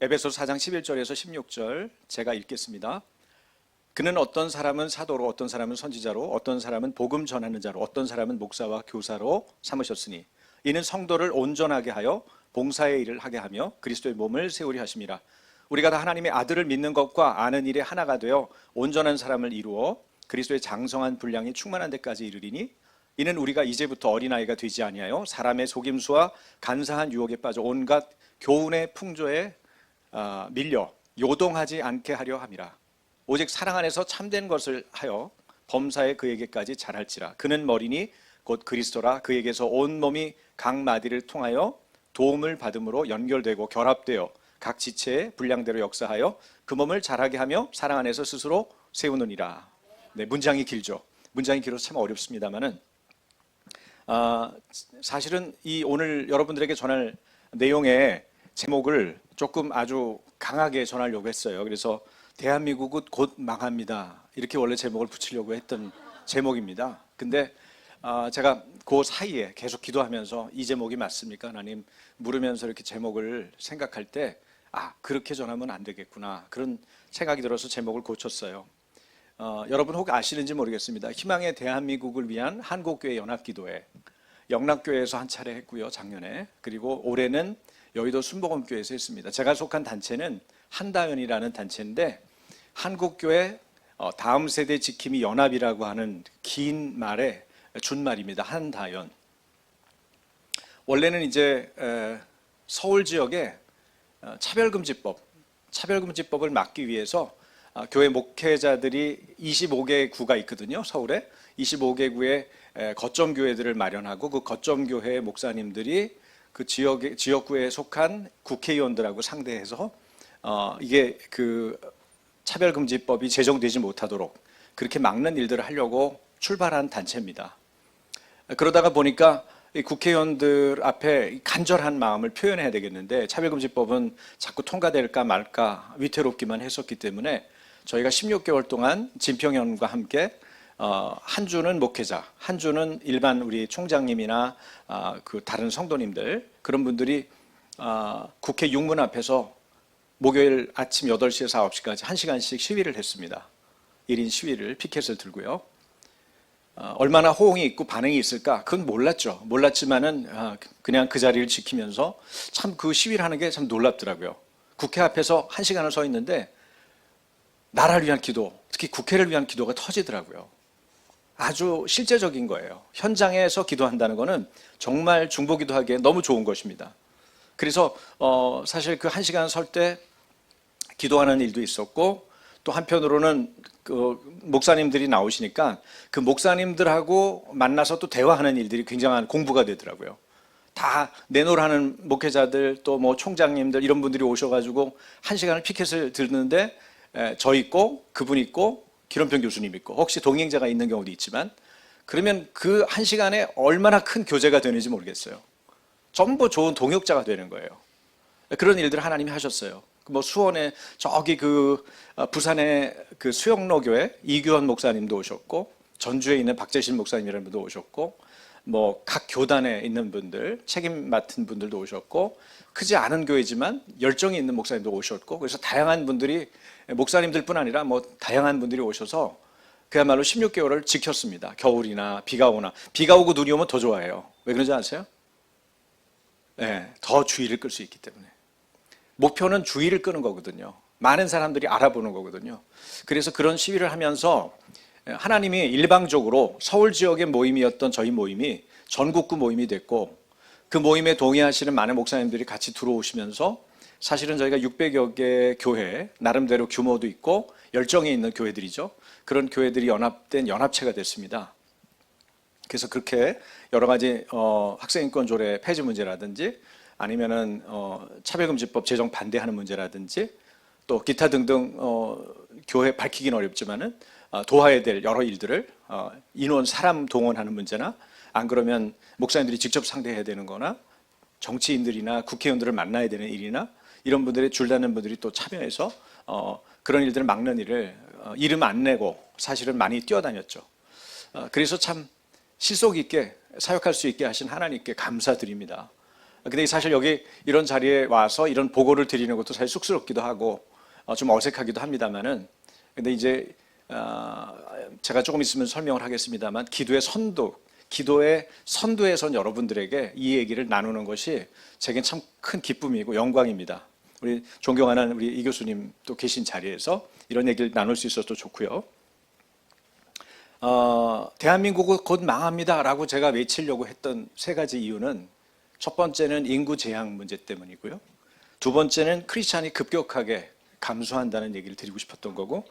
에베소서 4장 11절에서 16절 제가 읽겠습니다. 그는 어떤 사람은 사도로, 어떤 사람은 선지자로, 어떤 사람은 복음 전하는 자로, 어떤 사람은 목사와 교사로 삼으셨으니 이는 성도를 온전하게 하여 봉사의 일을 하게 하며 그리스도의 몸을 세우려 하심이라. 우리가 다 하나님의 아들을 믿는 것과 아는 일에 하나가 되어 온전한 사람을 이루어 그리스도의 장성한 분량이 충만한 데까지 이르리니 이는 우리가 이제부터 어린아이가 되지 아니하여 사람의 속임수와 간사한 유혹에 빠져 온갖 교훈의 풍조에 밀려 요동하지 않게 하려 함이라. 오직 사랑 안에서 참된 것을 하여 범사에 그에게까지 자랄지라. 그는 머리니 곧 그리스도라. 그에게서 온 몸이 각 마디를 통하여 도움을 받음으로 연결되고 결합되어 각 지체의 분량대로 역사하여 그 몸을 자라게 하며 사랑 안에서 스스로 세우느니라. 네, 문장이 길죠. 문장이 길어서 참 어렵습니다만은 사실은 이 오늘 여러분들에게 전할 내용의 제목을 조금 아주 강하게 전하려고 했어요. 그래서 대한민국은 곧 망합니다. 이렇게 원래 제목을 붙이려고 했던 제목입니다. 근데 제가 그 사이에 계속 기도하면서 이 제목이 맞습니까? 하나님 물으면서 이렇게 제목을 생각할 때 그렇게 전하면 안 되겠구나. 그런 생각이 들어서 제목을 고쳤어요. 여러분 혹 아시는지 모르겠습니다. 희망의 대한민국을 위한 한국교회 연합기도회 영락교회에서 한 차례 했고요. 작년에. 그리고 올해는 여의도 순복음교회에서 했습니다. 제가 속한 단체는 한다연이라는 단체인데 한국교회 다음 세대 지킴이 연합이라고 하는 긴 말의 준말입니다. 한다연. 원래는 이제 서울 지역에 차별금지법을 막기 위해서 교회 목회자들이 25개 구가 있거든요. 서울에 25개 구의 거점 교회들을 마련하고 그 거점 교회 목사님들이 그 지역구에 속한 국회의원들하고 상대해서 이게 그 차별금지법이 제정되지 못하도록 그렇게 막는 일들을 하려고 출발한 단체입니다. 그러다가 보니까 국회의원들 앞에 간절한 마음을 표현해야 되겠는데 차별금지법은 자꾸 통과될까 말까 위태롭기만 했었기 때문에 저희가 16개월 동안 진평위원과 함께 한 주는 목회자, 한 주는 일반 우리 총장님이나 그 다른 성도님들 그런 분들이 국회 육문 앞에서 목요일 아침 8시에서 9시까지 1시간씩 시위를 했습니다. 1인 시위를 피켓을 들고요. 얼마나 호응이 있고 반응이 있을까? 그건 몰랐죠. 몰랐지만은 그냥 그 자리를 지키면서 참 그 시위를 하는 게 참 놀랍더라고요. 국회 앞에서 1시간을 서 있는데 나라를 위한 기도, 특히 국회를 위한 기도가 터지더라고요. 아주 실제적인 거예요. 현장에서 기도한다는 거는 정말 중보기도하기에 너무 좋은 것입니다. 그래서 사실 그 1시간 설 때 기도하는 일도 있었고 또 한편으로는 그 목사님들이 나오시니까 그 목사님들하고 만나서 또 대화하는 일들이 굉장한 공부가 되더라고요. 다 내노라는 목회자들 또 뭐 총장님들 이런 분들이 오셔가지고 1시간을 피켓을 들는데 저 있고 그분 있고 기론평 교수님 있고 혹시 동행자가 있는 경우도 있지만 그러면 그 1시간에 얼마나 큰 교제가 되는지 모르겠어요. 전부 좋은 동역자가 되는 거예요. 그런 일들을 하나님이 하셨어요. 뭐 수원에 저기 그 부산의 그 수영로 교회 이규원 목사님도 오셨고 전주에 있는 박재신 목사님이라는 분도 오셨고 뭐 각 교단에 있는 분들 책임 맡은 분들도 오셨고 크지 않은 교회지만 열정이 있는 목사님도 오셨고 그래서 다양한 분들이 목사님들뿐 아니라 뭐 다양한 분들이 오셔서 그야말로 16개월을 지켰습니다. 겨울이나 비가 오나 비가 오고 눈이 오면 더 좋아해요. 왜 그런지 아세요? 네, 더 주의를 끌 수 있기 때문에. 목표는 주의를 끄는 거거든요. 많은 사람들이 알아보는 거거든요. 그래서 그런 시위를 하면서 하나님이 일방적으로 서울 지역의 모임이었던 저희 모임이 전국구 모임이 됐고 그 모임에 동의하시는 많은 목사님들이 같이 들어오시면서 사실은 저희가 600여 개 교회 나름대로 규모도 있고 열정이 있는 교회들이죠. 그런 교회들이 연합된 연합체가 됐습니다. 그래서 그렇게 여러 가지 학생인권 조례 폐지 문제라든지 아니면은 차별금지법 제정 반대하는 문제라든지 또 기타 등등 교회 밝히기는 어렵지만은 도와야 될 여러 일들을 인원 사람 동원하는 문제나 안 그러면 목사님들이 직접 상대해야 되는 거나 정치인들이나 국회의원들을 만나야 되는 일이나 이런 분들의 줄다는 분들이 또 참여해서 그런 일들을 막는 일을 이름 안 내고 사실은 많이 뛰어다녔죠. 그래서 참 실속 있게 사역할 수 있게 하신 하나님께 감사드립니다. 근데 사실 여기 이런 자리에 와서 이런 보고를 드리는 것도 사실 쑥스럽기도 하고 좀 어색하기도 합니다만은, 근데 이제 제가 조금 있으면 설명을 하겠습니다만, 기도의 선두에선 여러분들에게 이 얘기를 나누는 것이 제겐 참 큰 기쁨이고 영광입니다. 우리 존경하는 우리 이 교수님 또 계신 자리에서 이런 얘기를 나눌 수 있어서 좋고요. 대한민국은 곧 망합니다라고 제가 외치려고 했던 세 가지 이유는, 첫 번째는 인구 재앙 문제 때문이고요. 두 번째는 크리스찬이 급격하게 감소한다는 얘기를 드리고 싶었던 거고,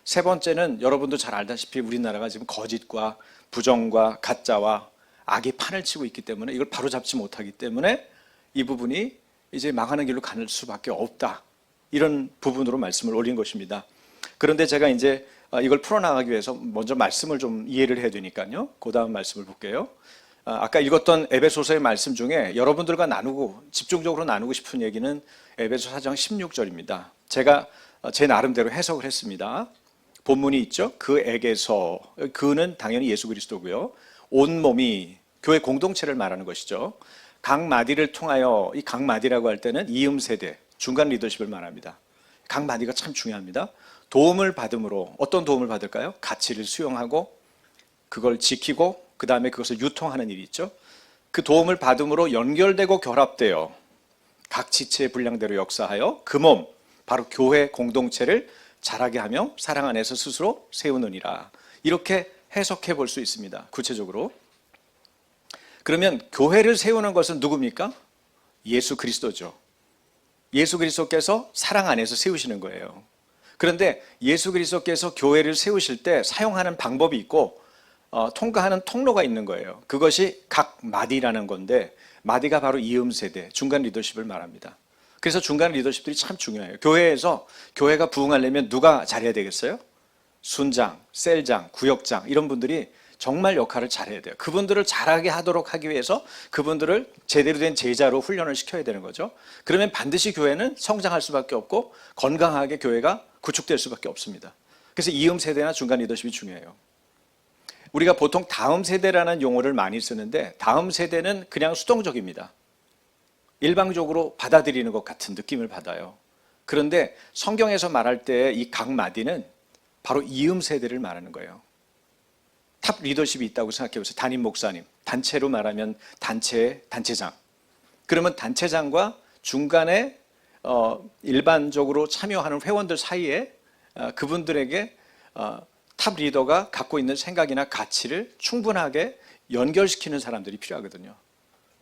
세 번째는 여러분도 잘 알다시피 우리나라가 지금 거짓과 부정과 가짜와 악이 판을 치고 있기 때문에 이걸 바로잡지 못하기 때문에 이 부분이 이제 망하는 길로 가는 수밖에 없다. 이런 부분으로 말씀을 올린 것입니다. 그런데 제가 이제 이걸 풀어나가기 위해서 먼저 말씀을 좀 이해를 해야 되니까요. 그 다음 말씀을 볼게요. 아까 읽었던 에베소서의 말씀 중에 여러분들과 집중적으로 나누고 싶은 얘기는 에베소 4장 16절입니다. 제가 제 나름대로 해석을 했습니다. 본문이 있죠. 그에게서, 그는 당연히 예수 그리스도고요. 온몸이 교회 공동체를 말하는 것이죠. 각 마디를 통하여, 이 각 마디라고 할 때는 이음 세대, 중간 리더십을 말합니다. 각 마디가 참 중요합니다. 도움을 받음으로, 어떤 도움을 받을까요? 가치를 수용하고 그걸 지키고 그 다음에 그것을 유통하는 일이 있죠. 그 도움을 받음으로 연결되고 결합되어 각 지체의 분량대로 역사하여 그 몸, 바로 교회 공동체를 자라게 하며 사랑 안에서 스스로 세우느니라. 이렇게 해석해 볼 수 있습니다. 구체적으로. 그러면 교회를 세우는 것은 누굽니까? 예수 그리스도죠. 예수 그리스도께서 사랑 안에서 세우시는 거예요. 그런데 예수 그리스도께서 교회를 세우실 때 사용하는 방법이 있고 통과하는 통로가 있는 거예요. 그것이 각 마디라는 건데, 마디가 바로 이음 세대, 중간 리더십을 말합니다. 그래서 중간 리더십들이 참 중요해요. 교회에서 교회가 부흥하려면 누가 잘해야 되겠어요? 순장, 셀장, 구역장 이런 분들이 정말 역할을 잘해야 돼요. 그분들을 잘하게 하도록 하기 위해서 그분들을 제대로 된 제자로 훈련을 시켜야 되는 거죠. 그러면 반드시 교회는 성장할 수밖에 없고 건강하게 교회가 구축될 수밖에 없습니다. 그래서 이음 세대나 중간 리더십이 중요해요. 우리가 보통 다음 세대라는 용어를 많이 쓰는데, 다음 세대는 그냥 수동적입니다. 일방적으로 받아들이는 것 같은 느낌을 받아요. 그런데 성경에서 말할 때 이 각 마디는 바로 이음 세대를 말하는 거예요. 탑 리더십이 있다고 생각해 보세요. 담임 목사님, 단체로 말하면 단체장. 그러면 단체장과 중간에 일반적으로 참여하는 회원들 사이에 그분들에게 탑 리더가 갖고 있는 생각이나 가치를 충분하게 연결시키는 사람들이 필요하거든요.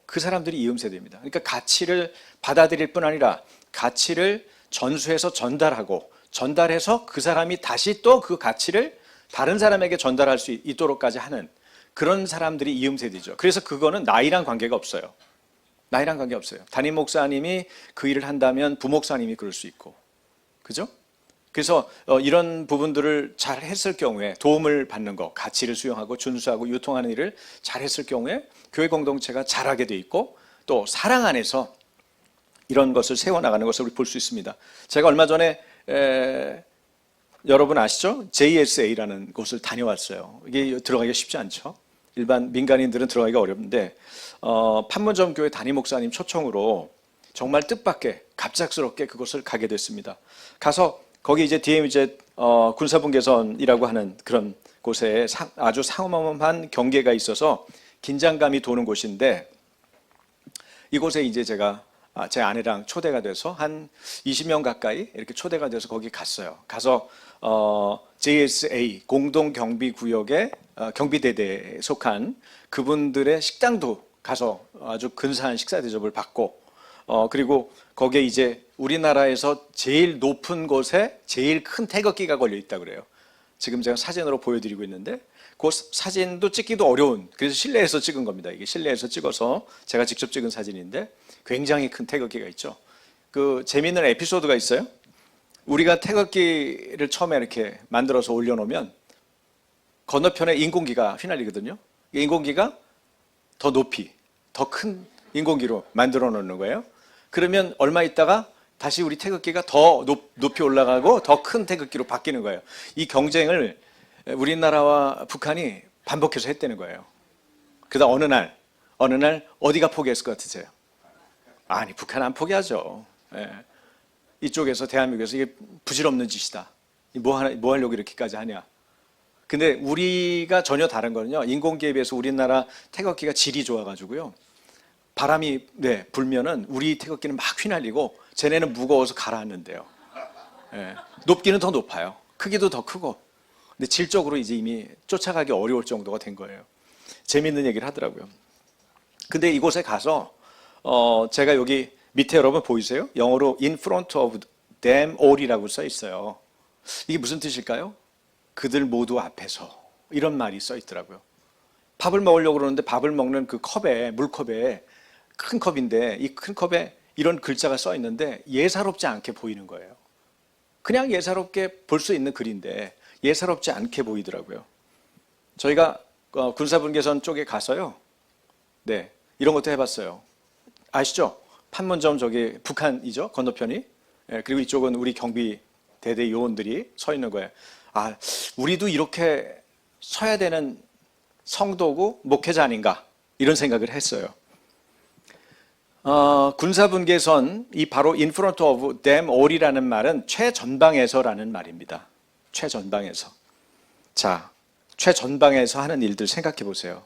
그 사람들이 이음 세대입니다. 그러니까 가치를 받아들일 뿐 아니라 가치를 전수해서 전달해서 그 사람이 다시 또 그 가치를 다른 사람에게 전달할 수 있도록까지 하는 그런 사람들이 이음 세대죠. 그래서 그거는 나이랑 관계가 없어요. 나이랑 관계 없어요. 담임 목사님이 그 일을 한다면 부목사님이 그럴 수 있고, 그죠? 그래서 이런 부분들을 잘 했을 경우에, 도움을 받는 것, 가치를 수용하고 준수하고 유통하는 일을 잘 했을 경우에 교회 공동체가 자라게 돼 있고, 또 사랑 안에서 이런 것을 세워나가는 것을 우리 볼 수 있습니다. 제가 얼마 전에 여러분 아시죠? JSA라는 곳을 다녀왔어요. 이게 들어가기가 쉽지 않죠. 일반 민간인들은 들어가기가 어렵는데 판문점 교회 담임 목사님 초청으로 정말 뜻밖의 갑작스럽게 그곳을 가게 됐습니다. 가서 거기 이제 DMZ 군사분계선이라고 하는 그런 곳에 아주 상엄한 경계가 있어서 긴장감이 도는 곳인데, 이곳에 이제 제가 제 아내랑 초대가 돼서 한 20명 가까이 이렇게 초대가 돼서 거기 갔어요. 가서 JSA 공동경비구역의 경비대대에 속한 그분들의 식당도 가서 아주 근사한 식사 대접을 받고, 그리고 거기에 이제 우리나라에서 제일 높은 곳에 제일 큰 태극기가 걸려 있다 그래요. 지금 제가 사진으로 보여드리고 있는데 그 사진도 찍기도 어려운, 그래서 실내에서 찍은 겁니다. 이게 실내에서 찍어서 제가 직접 찍은 사진인데 굉장히 큰 태극기가 있죠. 그 재미있는 에피소드가 있어요. 우리가 태극기를 처음에 이렇게 만들어서 올려놓으면 건너편에 인공기가 휘날리거든요. 인공기가 더 높이, 더 큰 인공기로 만들어 놓는 거예요. 그러면 얼마 있다가 다시 우리 태극기가 더 높이 올라가고 더 큰 태극기로 바뀌는 거예요. 이 경쟁을 우리나라와 북한이 반복해서 했다는 거예요. 그러다 어느 날 어디가 포기했을 것 같으세요? 아니, 북한 안 포기하죠. 예. 이쪽에서 대한민국에서 이게 부질없는 짓이다. 뭐 하려고 이렇게까지 하냐. 근데 우리가 전혀 다른 거는요. 인공기에 비해서 우리나라 태극기가 질이 좋아가지고요. 바람이 불면은 우리 태극기는 막 휘날리고 쟤네는 무거워서 가라앉는데요. 예. 높기는 더 높아요. 크기도 더 크고. 근데 질적으로 이제 이미 쫓아가기 어려울 정도가 된 거예요. 재밌는 얘기를 하더라고요. 근데 이곳에 가서 제가 여기 밑에 여러분 보이세요? 영어로 in front of them all이라고 써 있어요. 이게 무슨 뜻일까요? 그들 모두 앞에서 이런 말이 써 있더라고요. 밥을 먹으려고 그러는데 밥을 먹는 그 컵에 물컵에 큰 컵인데 이 큰 컵에 이런 글자가 써 있는데 예사롭지 않게 보이는 거예요. 그냥 예사롭게 볼 수 있는 글인데 예사롭지 않게 보이더라고요. 저희가 군사분계선 쪽에 가서요. 네, 이런 것도 해봤어요. 아시죠? 판문점 저기 북한이죠, 건너편이. 예, 그리고 이쪽은 우리 경비 대대 요원들이 서 있는 거예요. 아, 우리도 이렇게 서야 되는 성도고 목회자 아닌가 이런 생각을 했어요. 군사분계선 이 바로 in front of them all이라는 말은 최전방에서라는 말입니다. 최전방에서. 자, 최전방에서 하는 일들 생각해 보세요.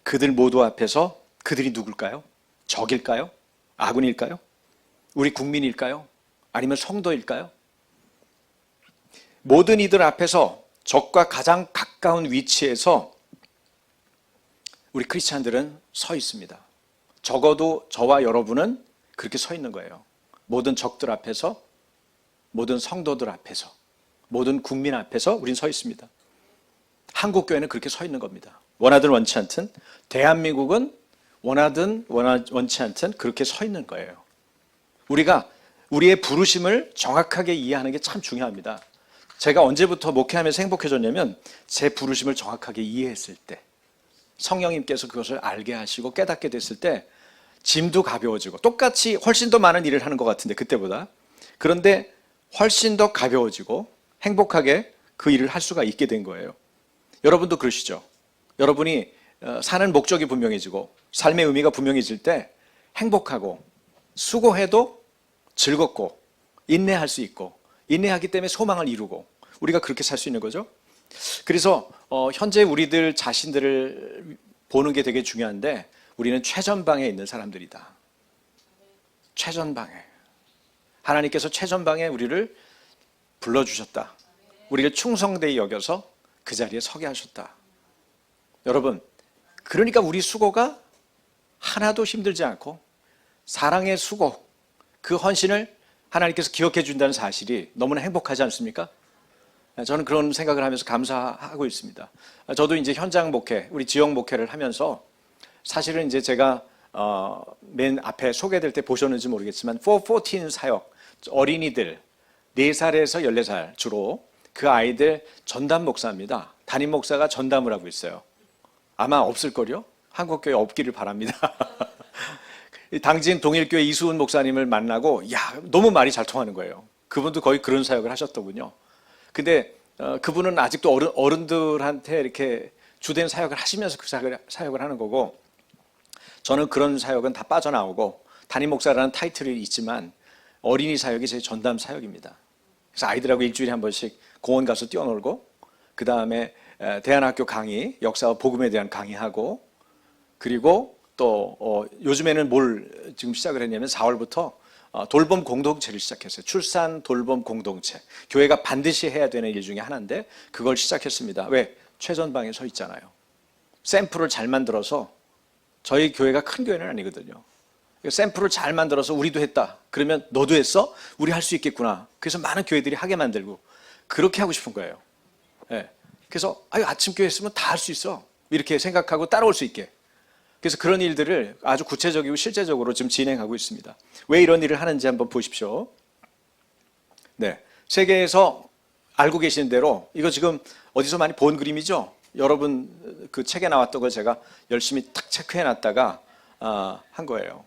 그들 모두 앞에서 그들이 누굴까요? 적일까요? 아군일까요? 우리 국민일까요? 아니면 성도일까요? 모든 이들 앞에서 적과 가장 가까운 위치에서 우리 크리스찬들은 서 있습니다. 적어도 저와 여러분은 그렇게 서 있는 거예요. 모든 적들 앞에서, 모든 성도들 앞에서, 모든 국민 앞에서 우린 서 있습니다. 한국교회는 그렇게 서 있는 겁니다. 원하든 원치 않든, 대한민국은 원하든 원치 않든 그렇게 서 있는 거예요. 우리가 우리의 부르심을 정확하게 이해하는 게 참 중요합니다. 제가 언제부터 목회하면서 행복해졌냐면 제 부르심을 정확하게 이해했을 때, 성령님께서 그것을 알게 하시고 깨닫게 됐을 때 짐도 가벼워지고, 똑같이 훨씬 더 많은 일을 하는 것 같은데 그때보다, 그런데 훨씬 더 가벼워지고 행복하게 그 일을 할 수가 있게 된 거예요. 여러분도 그러시죠? 여러분이 사는 목적이 분명해지고 삶의 의미가 분명해질 때 행복하고, 수고해도 즐겁고, 인내할 수 있고, 인내하기 때문에 소망을 이루고, 우리가 그렇게 살 수 있는 거죠. 그래서 현재 우리들 자신들을 보는 게 되게 중요한데, 우리는 최전방에 있는 사람들이다. 최전방에. 하나님께서 최전방에 우리를 불러주셨다. 우리를 충성되이 여겨서 그 자리에 서게 하셨다. 여러분, 그러니까 우리 수고가 하나도 힘들지 않고, 사랑의 수고, 그 헌신을 하나님께서 기억해 준다는 사실이 너무나 행복하지 않습니까? 저는 그런 생각을 하면서 감사하고 있습니다. 저도 이제 현장 목회, 우리 지역 목회를 하면서 사실은 이제 제가 맨 앞에 소개될 때 보셨는지 모르겠지만 414 사역, 어린이들 4살에서 14살 주로 그 아이들 전담 목사입니다. 담임 목사가 전담을 하고 있어요. 아마 없을걸요? 한국교회 없기를 바랍니다. 당진 동일교회 이수은 목사님을 만나고 너무 말이 잘 통하는 거예요. 그분도 거의 그런 사역을 하셨더군요. 근데 그분은 아직도 어른들한테 이렇게 주된 사역을 하시면서 그 사역을 하는 거고, 저는 그런 사역은 다 빠져나오고 담임 목사라는 타이틀이 있지만 어린이 사역이 제 전담 사역입니다. 그래서 아이들하고 일주일에 한 번씩 공원 가서 뛰어놀고, 그 다음에 대안학교 강의, 역사와 복음에 대한 강의하고, 그리고 또 요즘에는 뭘 지금 시작을 했냐면 4월부터 돌봄 공동체를 시작했어요. 출산 돌봄 공동체. 교회가 반드시 해야 되는 일 중에 하나인데 그걸 시작했습니다. 왜? 최전방에 서 있잖아요. 샘플을 잘 만들어서, 저희 교회가 큰 교회는 아니거든요. 샘플을 잘 만들어서 우리도 했다. 그러면 너도 했어? 우리 할 수 있겠구나. 그래서 많은 교회들이 하게 만들고 그렇게 하고 싶은 거예요. 네. 그래서 아침 교회 있으면 다 할 수 있어. 이렇게 생각하고 따라올 수 있게. 그래서 그런 일들을 아주 구체적이고 실제적으로 지금 진행하고 있습니다. 왜 이런 일을 하는지 한번 보십시오. 네, 세계에서 알고 계시는 대로 이거 지금 어디서 많이 본 그림이죠? 여러분 그 책에 나왔던 걸 제가 열심히 탁 체크해놨다가 한 거예요.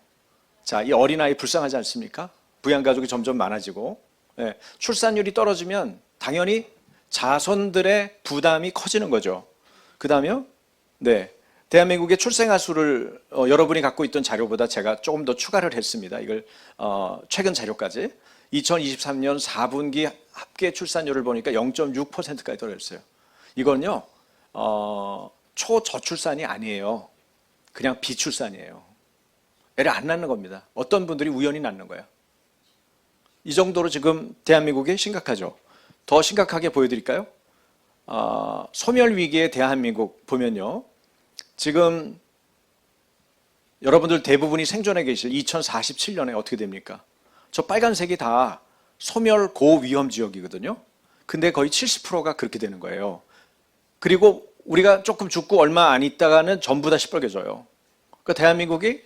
자, 이 어린아이 불쌍하지 않습니까? 부양가족이 점점 많아지고, 네, 출산율이 떨어지면 당연히 자손들의 부담이 커지는 거죠. 그 다음에요, 네, 대한민국의 출생아 수를 여러분이 갖고 있던 자료보다 제가 조금 더 추가를 했습니다. 이걸 최근 자료까지 2023년 4분기 합계 출산율을 보니까 0.6%까지 떨어졌어요. 이건요 초저출산이 아니에요. 그냥 비출산이에요. 애를 안 낳는 겁니다. 어떤 분들이 우연히 낳는 거예요. 이 정도로 지금 대한민국이 심각하죠. 더 심각하게 보여드릴까요? 소멸 위기의 대한민국 보면요. 지금 여러분들 대부분이 생존해 계실 2047년에 어떻게 됩니까? 저 빨간색이 다 소멸 고위험 지역이거든요. 근데 거의 70%가 그렇게 되는 거예요. 그리고 우리가 조금 죽고 얼마 안 있다가는 전부 다 시뻘개져요. 그러니까 대한민국이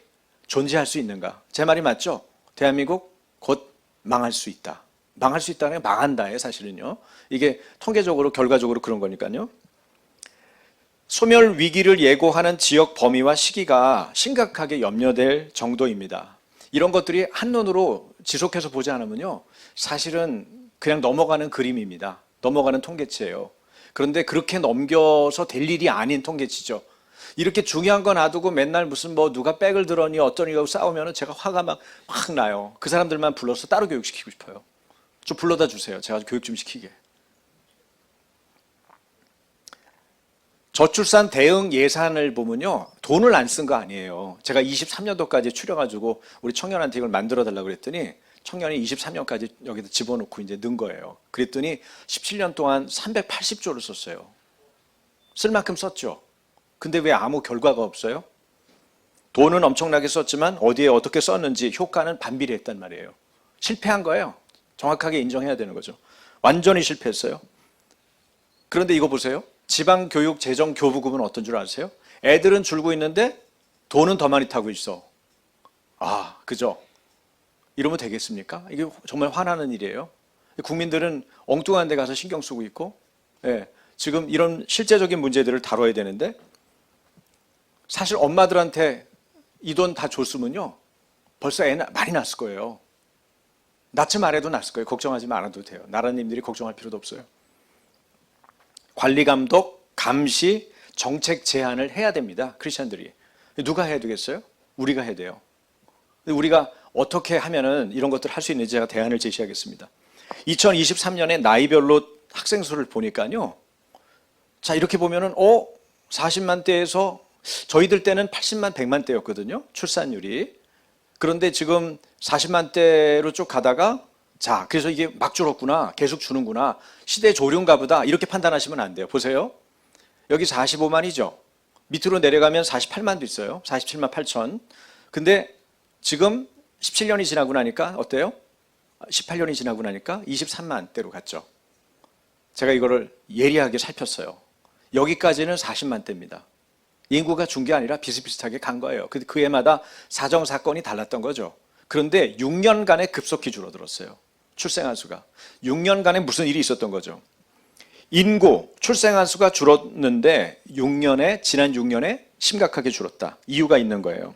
존재할 수 있는가? 제 말이 맞죠? 대한민국 곧 망할 수 있다. 망할 수 있다는 게 망한다예요, 사실은요. 이게 통계적으로 결과적으로 그런 거니까요. 소멸 위기를 예고하는 지역 범위와 시기가 심각하게 염려될 정도입니다. 이런 것들이 한눈으로 지속해서 보지 않으면요, 사실은 그냥 넘어가는 그림입니다. 넘어가는 통계치예요. 그런데 그렇게 넘겨서 될 일이 아닌 통계치죠. 이렇게 중요한 거 놔두고 맨날 무슨 뭐 누가 백을 들었니 어떤 이하고 싸우면 제가 화가 막 나요. 그 사람들만 불러서 따로 교육시키고 싶어요. 좀 불러다 주세요. 제가 교육 좀 시키게. 저출산 대응 예산을 보면요, 돈을 안 쓴 거 아니에요. 제가 23년도까지 추려가지고 우리 청년한테 이걸 만들어 달라고 그랬더니 청년이 23년까지 여기다 집어넣고 이제 넣은 거예요. 그랬더니 17년 동안 380조를 썼어요. 쓸 만큼 썼죠. 근데 왜 아무 결과가 없어요? 돈은 엄청나게 썼지만 어디에 어떻게 썼는지 효과는 반비례했단 말이에요. 실패한 거예요. 정확하게 인정해야 되는 거죠. 완전히 실패했어요. 그런데 이거 보세요. 지방교육재정교부금은 어떤 줄 아세요? 애들은 줄고 있는데 돈은 더 많이 타고 있어. 그죠? 이러면 되겠습니까? 이게 정말 화나는 일이에요. 국민들은 엉뚱한 데 가서 신경 쓰고 있고, 지금 이런 실제적인 문제들을 다뤄야 되는데, 사실 엄마들한테 이 돈 다 줬으면요, 벌써 애 많이 낳았을 거예요. 낳지 말아도 낳았을 거예요. 걱정하지 말아도 돼요. 나라님들이 걱정할 필요도 없어요. 관리 감독, 감시, 정책 제안을 해야 됩니다. 크리스천들이. 누가 해야 되겠어요? 우리가 해야 돼요. 우리가 어떻게 하면은 이런 것들을 할 수 있는지 제가 대안을 제시하겠습니다. 2023년에 나이별로 학생 수를 보니까요. 자, 이렇게 보면은 40만 대에서 저희들 때는 80만, 100만 대였거든요. 출산율이. 그런데 지금 40만 대로 쭉 가다가 자, 그래서 이게 막 줄었구나. 계속 주는구나. 시대 조류인가 보다. 이렇게 판단하시면 안 돼요. 보세요. 여기 45만이죠. 밑으로 내려가면 48만도 있어요. 47만 8천. 근데 지금 17년이 지나고 나니까 어때요? 18년이 지나고 나니까 23만 대로 갔죠. 제가 이거를 예리하게 살폈어요. 여기까지는 40만 대입니다. 인구가 준 게 아니라 비슷비슷하게 간 거예요. 그 해마다 사정사건이 달랐던 거죠. 그런데 6년간에 급속히 줄어들었어요. 출생아 수가. 6년간에 무슨 일이 있었던 거죠. 인구, 출생아 수가 줄었는데 지난 6년에 심각하게 줄었다. 이유가 있는 거예요.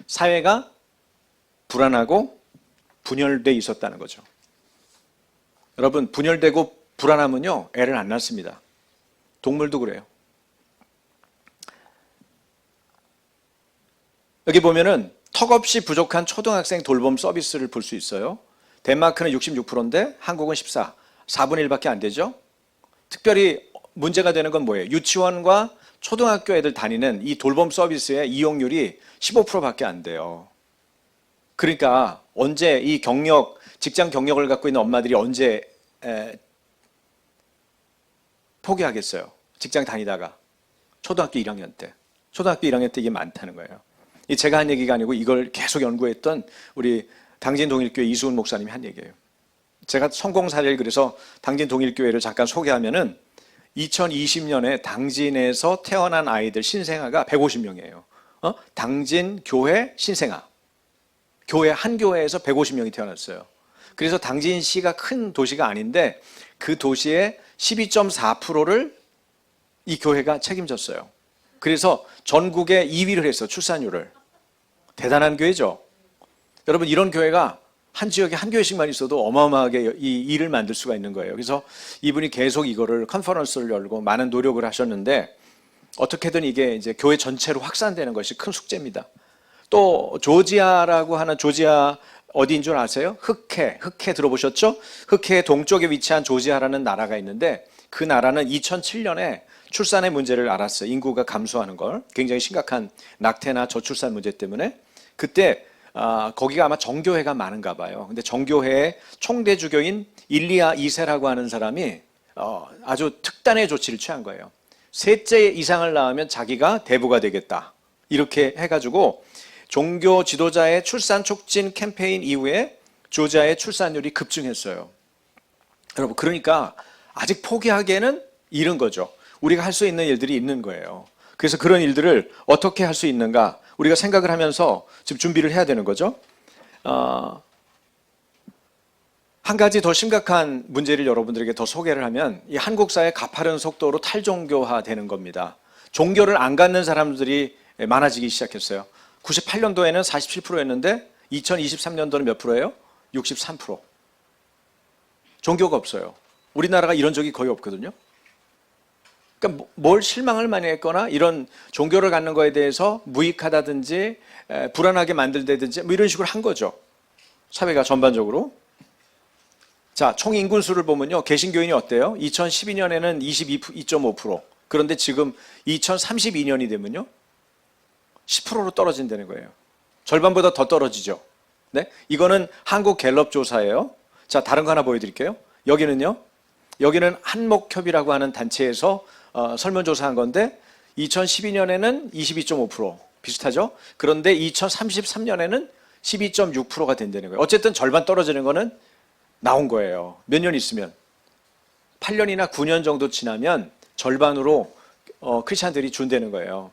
사회가 불안하고 분열돼 있었다는 거죠. 여러분, 분열되고 불안하면요, 애를 안 낳습니다. 동물도 그래요. 여기 보면은 턱없이 부족한 초등학생 돌봄 서비스를 볼 수 있어요. 덴마크는 66%인데 한국은 14, 4분의 1밖에 안 되죠. 특별히 문제가 되는 건 뭐예요? 유치원과 초등학교 애들 다니는 이 돌봄 서비스의 이용률이 15%밖에 안 돼요. 그러니까 언제 이 직장 경력을 갖고 있는 엄마들이 언제 포기하겠어요? 직장 다니다가 초등학교 1학년 때. 초등학교 1학년 때 이게 많다는 거예요. 제가 한 얘기가 아니고 이걸 계속 연구했던 우리 당진동일교회 이수훈 목사님이 한 얘기예요. 제가 성공 사례를 그래서 당진동일교회를 잠깐 소개하면은 2020년에 당진에서 태어난 아이들 신생아가 150명이에요. 당진 교회 신생아. 한 교회에서 150명이 태어났어요. 그래서 당진시가 큰 도시가 아닌데 그 도시의 12.4%를 이 교회가 책임졌어요. 그래서 전국에 2위를 했어, 출산율을. 대단한 교회죠. 여러분, 이런 교회가 한 지역에 한 교회씩만 있어도 어마어마하게 이 일을 만들 수가 있는 거예요. 그래서 이분이 계속 이거를 컨퍼런스를 열고 많은 노력을 하셨는데 어떻게든 이게 이제 교회 전체로 확산되는 것이 큰 숙제입니다. 또 조지아라고 하는 조지아 어디인 줄 아세요? 흑해 들어보셨죠? 흑해 동쪽에 위치한 조지아라는 나라가 있는데 그 나라는 2007년에 출산의 문제를 알았어요. 인구가 감소하는 걸. 굉장히 심각한 낙태나 저출산 문제 때문에. 그때 거기가 아마 정교회가 많은가 봐요. 근데 정교회의 총대 주교인 일리아 2세라고 하는 사람이 아주 특단의 조치를 취한 거예요. 셋째 이상을 낳으면 자기가 대부가 되겠다. 이렇게 해가지고 종교 지도자의 출산 촉진 캠페인 이후에 조지아의 출산율이 급증했어요. 여러분, 그러니까 아직 포기하기에는 이른 거죠. 우리가 할 수 있는 일들이 있는 거예요. 그래서 그런 일들을 어떻게 할 수 있는가 우리가 생각을 하면서 지금 준비를 해야 되는 거죠. 한 가지 더 심각한 문제를 여러분들에게 더 소개를 하면 이 한국 사회 가파른 속도로 탈종교화되는 겁니다. 종교를 안 갖는 사람들이 많아지기 시작했어요. 98년도에는 47%였는데 2023년도는 몇 프로예요? 63%. 종교가 없어요. 우리나라가 이런 적이 거의 없거든요. 그러니까 뭘 실망을 많이 했거나 이런 종교를 갖는 거에 대해서 무익하다든지 불안하게 만들다든지 뭐 이런 식으로 한 거죠. 사회가 전반적으로. 자, 총 인구수를 보면요. 개신교인이 어때요? 2012년에는 22.5%. 그런데 지금 2032년이 되면요. 10%로 떨어진다는 거예요. 절반보다 더 떨어지죠. 네? 이거는 한국 갤럽 조사예요. 자, 다른 거 하나 보여드릴게요. 여기는요. 여기는 한목협이라고 하는 단체에서 설문조사한 건데 2012년에는 22.5% 비슷하죠. 그런데 2033년에는 12.6%가 된다는 거예요. 어쨌든 절반 떨어지는 거는 나온 거예요. 몇 년 있으면 8년이나 9년 정도 지나면 절반으로 크리스찬들이 준다는 거예요.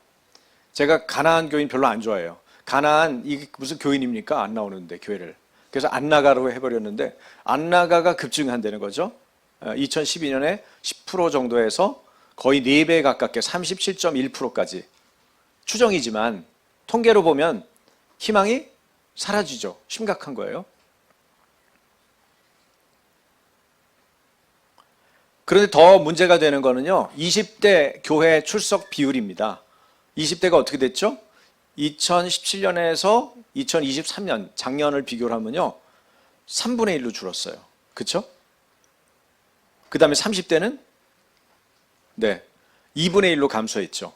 제가 가나안 교인 별로 안 좋아해요. 가나안 이게 무슨 교인입니까? 안 나오는데 교회를. 그래서 안 나가로 해버렸는데 안 나가가 급증한다는 거죠. 2012년에 10% 정도에서 거의 4배 가깝게 37.1%까지 추정이지만 통계로 보면 희망이 사라지죠. 심각한 거예요. 그런데 더 문제가 되는 거는요. 20대 교회 출석 비율입니다. 20대가 어떻게 됐죠? 2017년에서 2023년 작년을 비교를 하면요. 3분의 1로 줄었어요. 그렇죠? 그 다음에 30대는 네, 2분의 1로 감소했죠.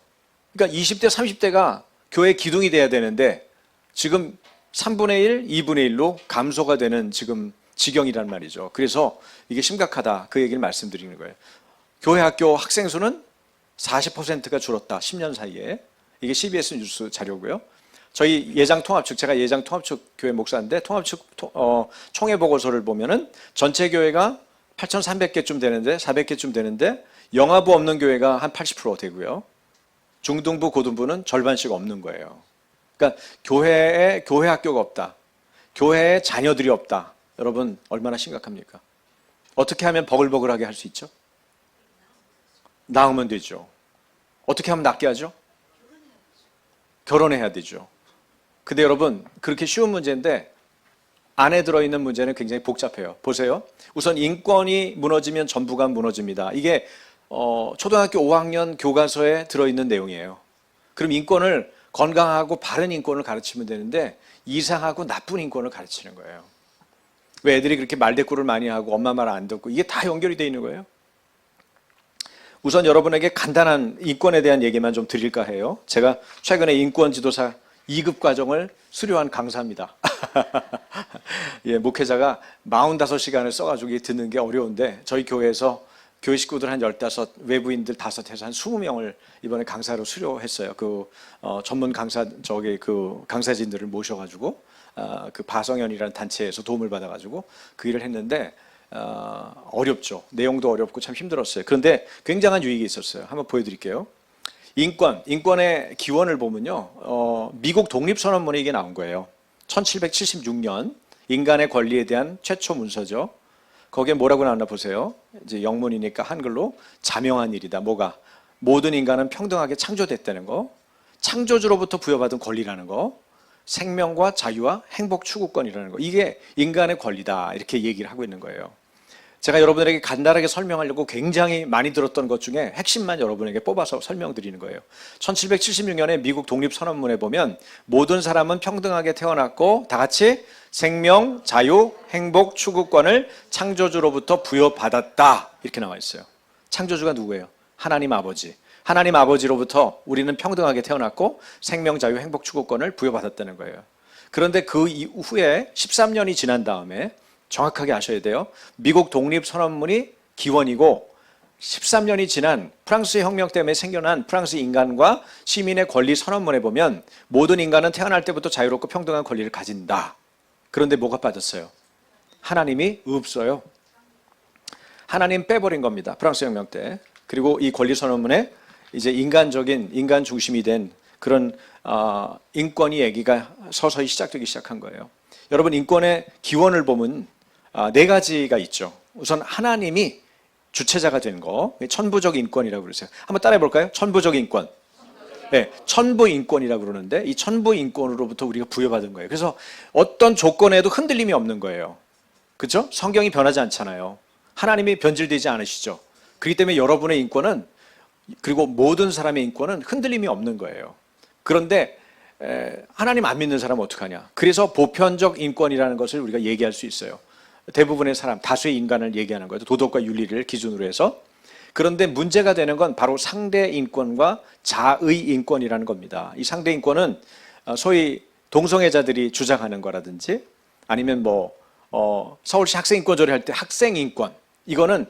그러니까 20대, 30대가 교회 기둥이 돼야 되는데 지금 3분의 1, 2분의 1로 감소가 되는 지금 지경이란 말이죠. 그래서 이게 심각하다. 그 얘기를 말씀드리는 거예요. 교회 학교 학생 수는 40%가 줄었다. 10년 사이에. 이게 CBS 뉴스 자료고요. 저희 예장 통합측, 제가 예장 통합측 교회 목사인데 통합측 총회 보고서를 보면은 전체 교회가 8,300개쯤 되는데 400개쯤 되는데 영아부 없는 교회가 한 80% 되고요. 중등부, 고등부는 절반씩 없는 거예요. 그러니까 교회 학교가 없다. 교회에 자녀들이 없다. 여러분 얼마나 심각합니까? 어떻게 하면 버글버글하게 할 수 있죠? 낳으면 되죠. 어떻게 하면 낫게 하죠? 결혼해야 되죠. 근데 여러분 그렇게 쉬운 문제인데 안에 들어있는 문제는 굉장히 복잡해요. 보세요. 우선 인권이 무너지면 전부가 무너집니다. 이게 초등학교 5학년 교과서에 들어있는 내용이에요. 그럼 인권을 건강하고 바른 인권을 가르치면 되는데 이상하고 나쁜 인권을 가르치는 거예요. 왜 애들이 그렇게 말대꾸를 많이 하고 엄마 말 안 듣고 이게 다 연결이 되어 있는 거예요. 우선 여러분에게 간단한 인권에 대한 얘기만 좀 드릴까 해요. 제가 최근에 인권 지도사 2급 과정을 수료한 강사입니다. 예, 목회자가 45시간을 써가지고 듣는 게 어려운데 저희 교회에서 교회 식구들 한 15, 외부인들 5 해서 한 20명을 이번에 강사로 수료했어요. 전문 강사, 강사진들을 모셔가지고, 그 바성현이라는 단체에서 도움을 받아가지고 그 일을 했는데, 어렵죠. 내용도 어렵고 참 힘들었어요. 그런데 굉장한 유익이 있었어요. 한번 보여드릴게요. 인권의 기원을 보면요. 미국 독립선언문에 이게 나온 거예요. 1776년 인간의 권리에 대한 최초 문서죠. 거기에 뭐라고 나왔나 보세요. 이제 영문이니까 한글로 자명한 일이다. 뭐가? 모든 인간은 평등하게 창조됐다는 거. 창조주로부터 부여받은 권리라는 거. 생명과 자유와 행복 추구권이라는 거. 이게 인간의 권리다. 이렇게 얘기를 하고 있는 거예요. 제가 여러분에게 간단하게 설명하려고 굉장히 많이 들었던 것 중에 핵심만 여러분에게 뽑아서 설명드리는 거예요. 1776년에 미국 독립선언문에 보면 모든 사람은 평등하게 태어났고 다 같이 생명, 자유, 행복, 추구권을 창조주로부터 부여받았다. 이렇게 나와 있어요. 창조주가 누구예요? 하나님 아버지. 하나님 아버지로부터 우리는 평등하게 태어났고 생명, 자유, 행복, 추구권을 부여받았다는 거예요. 그런데 그 이후에 13년이 지난 다음에 정확하게 아셔야 돼요. 미국 독립선언문이 기원이고 13년이 지난 프랑스 혁명 때문에 생겨난 프랑스 인간과 시민의 권리 선언문에 보면 모든 인간은 태어날 때부터 자유롭고 평등한 권리를 가진다. 그런데 뭐가 빠졌어요? 하나님이 없어요. 하나님 빼버린 겁니다. 프랑스 혁명 때. 그리고 이 권리 선언문에 이제 인간적인 인간 중심이 된 그런 인권이 얘기가 서서히 시작되기 시작한 거예요. 여러분 인권의 기원을 보면 네 가지가 있죠. 우선 하나님이 주체자가 된 거, 천부적 인권이라고 그러세요. 한번 따라해 볼까요? 천부적 인권. 네, 천부 인권이라고 그러는데 이 천부 인권으로부터 우리가 부여받은 거예요. 그래서 어떤 조건에도 흔들림이 없는 거예요. 그렇죠? 성경이 변하지 않잖아요. 하나님이 변질되지 않으시죠. 그렇기 때문에 여러분의 인권은 그리고 모든 사람의 인권은 흔들림이 없는 거예요. 그런데 하나님 안 믿는 사람은 어떡하냐? 그래서 보편적 인권이라는 것을 우리가 얘기할 수 있어요. 대부분의 사람, 다수의 인간을 얘기하는 거예요. 도덕과 윤리를 기준으로 해서. 그런데 문제가 되는 건 바로 상대 인권과 자의 인권이라는 겁니다. 이 상대 인권은 소위 동성애자들이 주장하는 거라든지 아니면 서울시 학생인권조례 할 때 학생인권, 이거는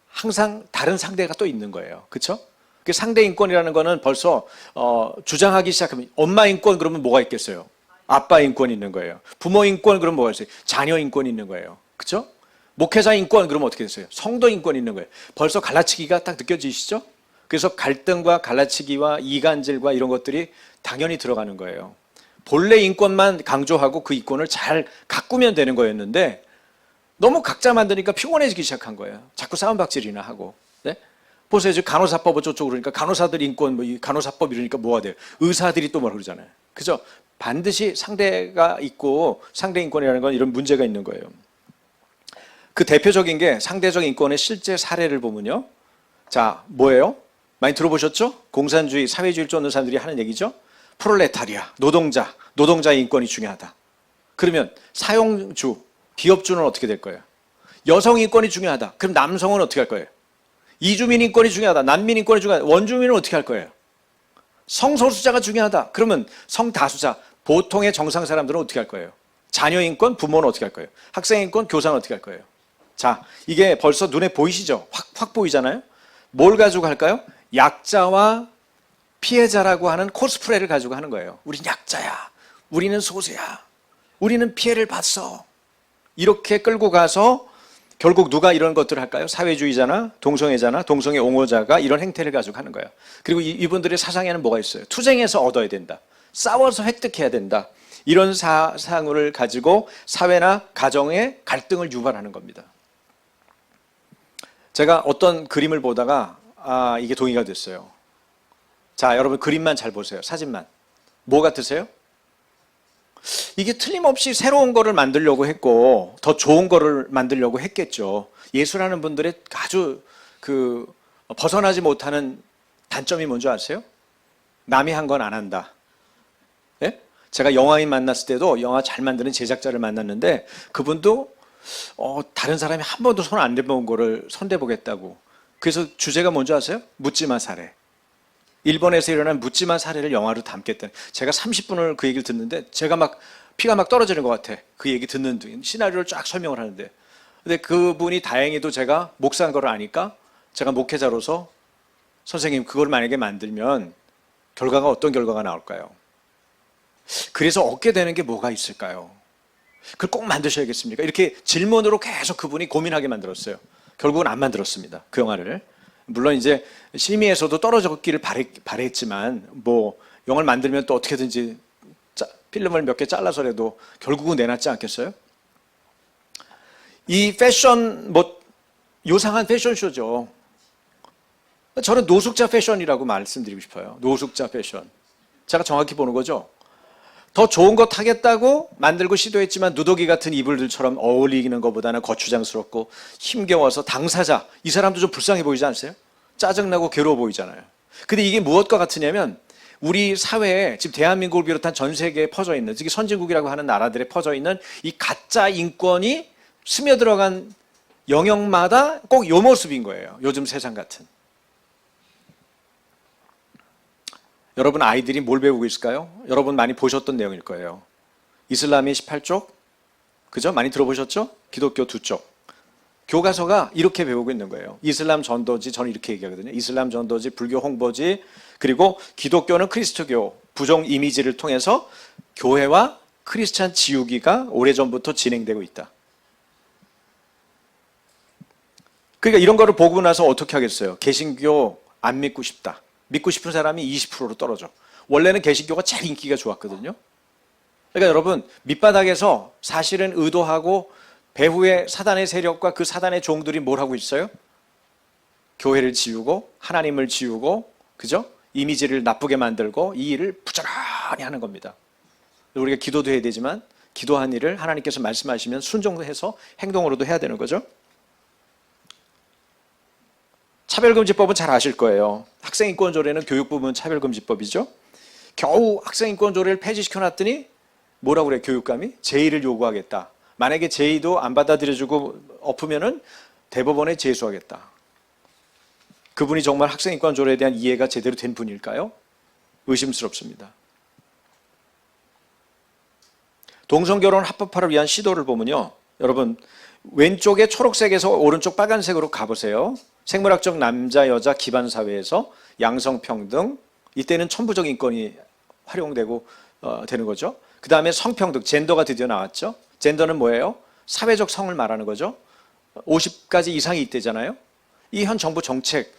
항상 다른 상대가 또 있는 거예요. 그렇죠? 상대 인권이라는 거는 벌써 주장하기 시작하면 엄마 인권 그러면 뭐가 있겠어요? 아빠 인권 있는 거예요. 부모 인권 그러면 뭐가 있어요? 자녀 인권 있는 거예요. 그렇죠? 목회자 인권 그러면 어떻게 됐어요? 성도 인권 있는 거예요. 벌써 갈라치기가 딱 느껴지시죠? 그래서 갈등과 갈라치기와 이간질과 이런 것들이 당연히 들어가는 거예요. 본래 인권만 강조하고 그 인권을 잘 가꾸면 되는 거였는데 너무 각자 만드니까 피곤해지기 시작한 거예요. 자꾸 싸움박질이나 하고. 네? 보세요. 지금 간호사법 어쩌고 그러니까 간호사들 인권, 간호사법 이러니까 뭐가 돼요? 의사들이 또 뭐라 그러잖아요. 그죠? 반드시 상대가 있고 상대 인권이라는 건 이런 문제가 있는 거예요. 그 대표적인 게 상대적 인권의 실제 사례를 보면요. 자, 뭐예요? 많이 들어보셨죠? 공산주의, 사회주의를 쫓는 사람들이 하는 얘기죠. 프롤레타리아, 노동자의 인권이 중요하다. 그러면 사용주, 기업주는 어떻게 될 거예요? 여성 인권이 중요하다. 그럼 남성은 어떻게 할 거예요? 이주민 인권이 중요하다. 난민 인권이 중요하다. 원주민은 어떻게 할 거예요? 성소수자가 중요하다. 그러면 성다수자, 보통의 정상 사람들은 어떻게 할 거예요? 자녀 인권, 부모는 어떻게 할 거예요? 학생 인권, 교사는 어떻게 할 거예요? 자, 이게 벌써 눈에 보이시죠? 확 보이잖아요? 뭘 가지고 할까요? 약자와 피해자라고 하는 코스프레를 가지고 하는 거예요. 우린 약자야. 우리는 소수야. 우리는 피해를 봤어. 이렇게 끌고 가서 결국 누가 이런 것들을 할까요? 사회주의자나 동성애자나 동성애 옹호자가 이런 행태를 가지고 하는 거예요. 그리고 이분들의 사상에는 뭐가 있어요? 투쟁해서 얻어야 된다. 싸워서 획득해야 된다. 이런 사상을 가지고 사회나 가정의 갈등을 유발하는 겁니다. 제가 어떤 그림을 보다가 이게 동의가 됐어요. 자, 여러분 그림만 잘 보세요. 사진만. 뭐 같으세요? 이게 틀림없이 새로운 거를 만들려고 했고 더 좋은 거를 만들려고 했겠죠. 예술하는 분들의 아주 벗어나지 못하는 단점이 뭔지 아세요? 남이 한 건 안 한다. 예? 제가 영화인 만났을 때도 영화 잘 만드는 제작자를 만났는데 그분도 다른 사람이 한 번도 손 안 대본 거를 손대보겠다고. 그래서 주제가 뭔지 아세요? 묻지마 사례. 일본에서 일어난 묻지마 사례를 영화로 담겠다는. 제가 30분을 그 얘기를 듣는데 제가 막 피가 막 떨어지는 것 같아. 그 얘기 듣는 등 시나리오를 쫙 설명을 하는데. 근데 그분이 다행히도 제가 목사인 걸 아니까 제가 목회자로서 선생님 그걸 만약에 만들면 결과가 어떤 결과가 나올까요? 그래서 얻게 되는 게 뭐가 있을까요? 그걸 꼭 만드셔야겠습니까? 이렇게 질문으로 계속 그분이 고민하게 만들었어요. 결국은 안 만들었습니다. 그 영화를. 물론 이제 심의에서도 떨어졌기를 바랬지만 영화를 만들면 또 어떻게든지 필름을 몇 개 잘라서라도 결국은 내놨지 않겠어요? 이 패션 요상한 패션쇼죠. 저는 노숙자 패션이라고 말씀드리고 싶어요. 노숙자 패션. 제가 정확히 보는 거죠. 더 좋은 것 하겠다고 만들고 시도했지만 누더기 같은 이불들처럼 어울리는 것보다는 거추장스럽고 힘겨워서 당사자, 이 사람도 좀 불쌍해 보이지 않으세요? 짜증나고 괴로워 보이잖아요. 근데 이게 무엇과 같으냐면 우리 사회에 지금 대한민국을 비롯한 전 세계에 퍼져 있는, 즉 선진국이라고 하는 나라들에 퍼져 있는 이 가짜 인권이 스며들어간 영역마다 꼭 이 모습인 거예요. 요즘 세상 같은. 여러분 아이들이 뭘 배우고 있을까요? 여러분 많이 보셨던 내용일 거예요. 이슬람이 18쪽, 그죠? 많이 들어보셨죠? 기독교 2쪽. 교과서가 이렇게 배우고 있는 거예요. 이슬람 전도지, 저는 이렇게 얘기하거든요. 이슬람 전도지, 불교 홍보지, 그리고 기독교는 그리스도교 부정 이미지를 통해서 교회와 크리스찬 지우기가 오래전부터 진행되고 있다. 그러니까 이런 거를 보고 나서 어떻게 하겠어요? 개신교 안 믿고 싶다. 믿고 싶은 사람이 20%로 떨어져. 원래는 개신교가 제일 인기가 좋았거든요. 그러니까 여러분 밑바닥에서 사실은 의도하고 배후의 사단의 세력과 그 사단의 종들이 뭘 하고 있어요? 교회를 지우고 하나님을 지우고, 그죠? 이미지를 나쁘게 만들고 이 일을 부지런히 하는 겁니다. 우리가 기도도 해야 되지만 기도한 일을 하나님께서 말씀하시면 순종해서 행동으로도 해야 되는 거죠. 차별금지법은 잘 아실 거예요. 학생인권조례는 교육부문 차별금지법이죠. 겨우 학생인권조례를 폐지시켜놨더니 뭐라고 그래, 교육감이? 제의를 요구하겠다. 만약에 제의도 안 받아들여주고 엎으면은 대법원에 제소하겠다. 그분이 정말 학생인권조례에 대한 이해가 제대로 된 분일까요? 의심스럽습니다. 동성결혼 합법화를 위한 시도를 보면요, 여러분 왼쪽에 초록색에서 오른쪽 빨간색으로 가보세요. 생물학적 남자 여자 기반 사회에서 양성평등, 이때는 천부적 인권이 활용되고 되는 거죠. 그 다음에 성평등, 젠더가 드디어 나왔죠. 젠더는 뭐예요? 사회적 성을 말하는 거죠. 50가지 이상이 있대잖아요. 이 현 정부 정책,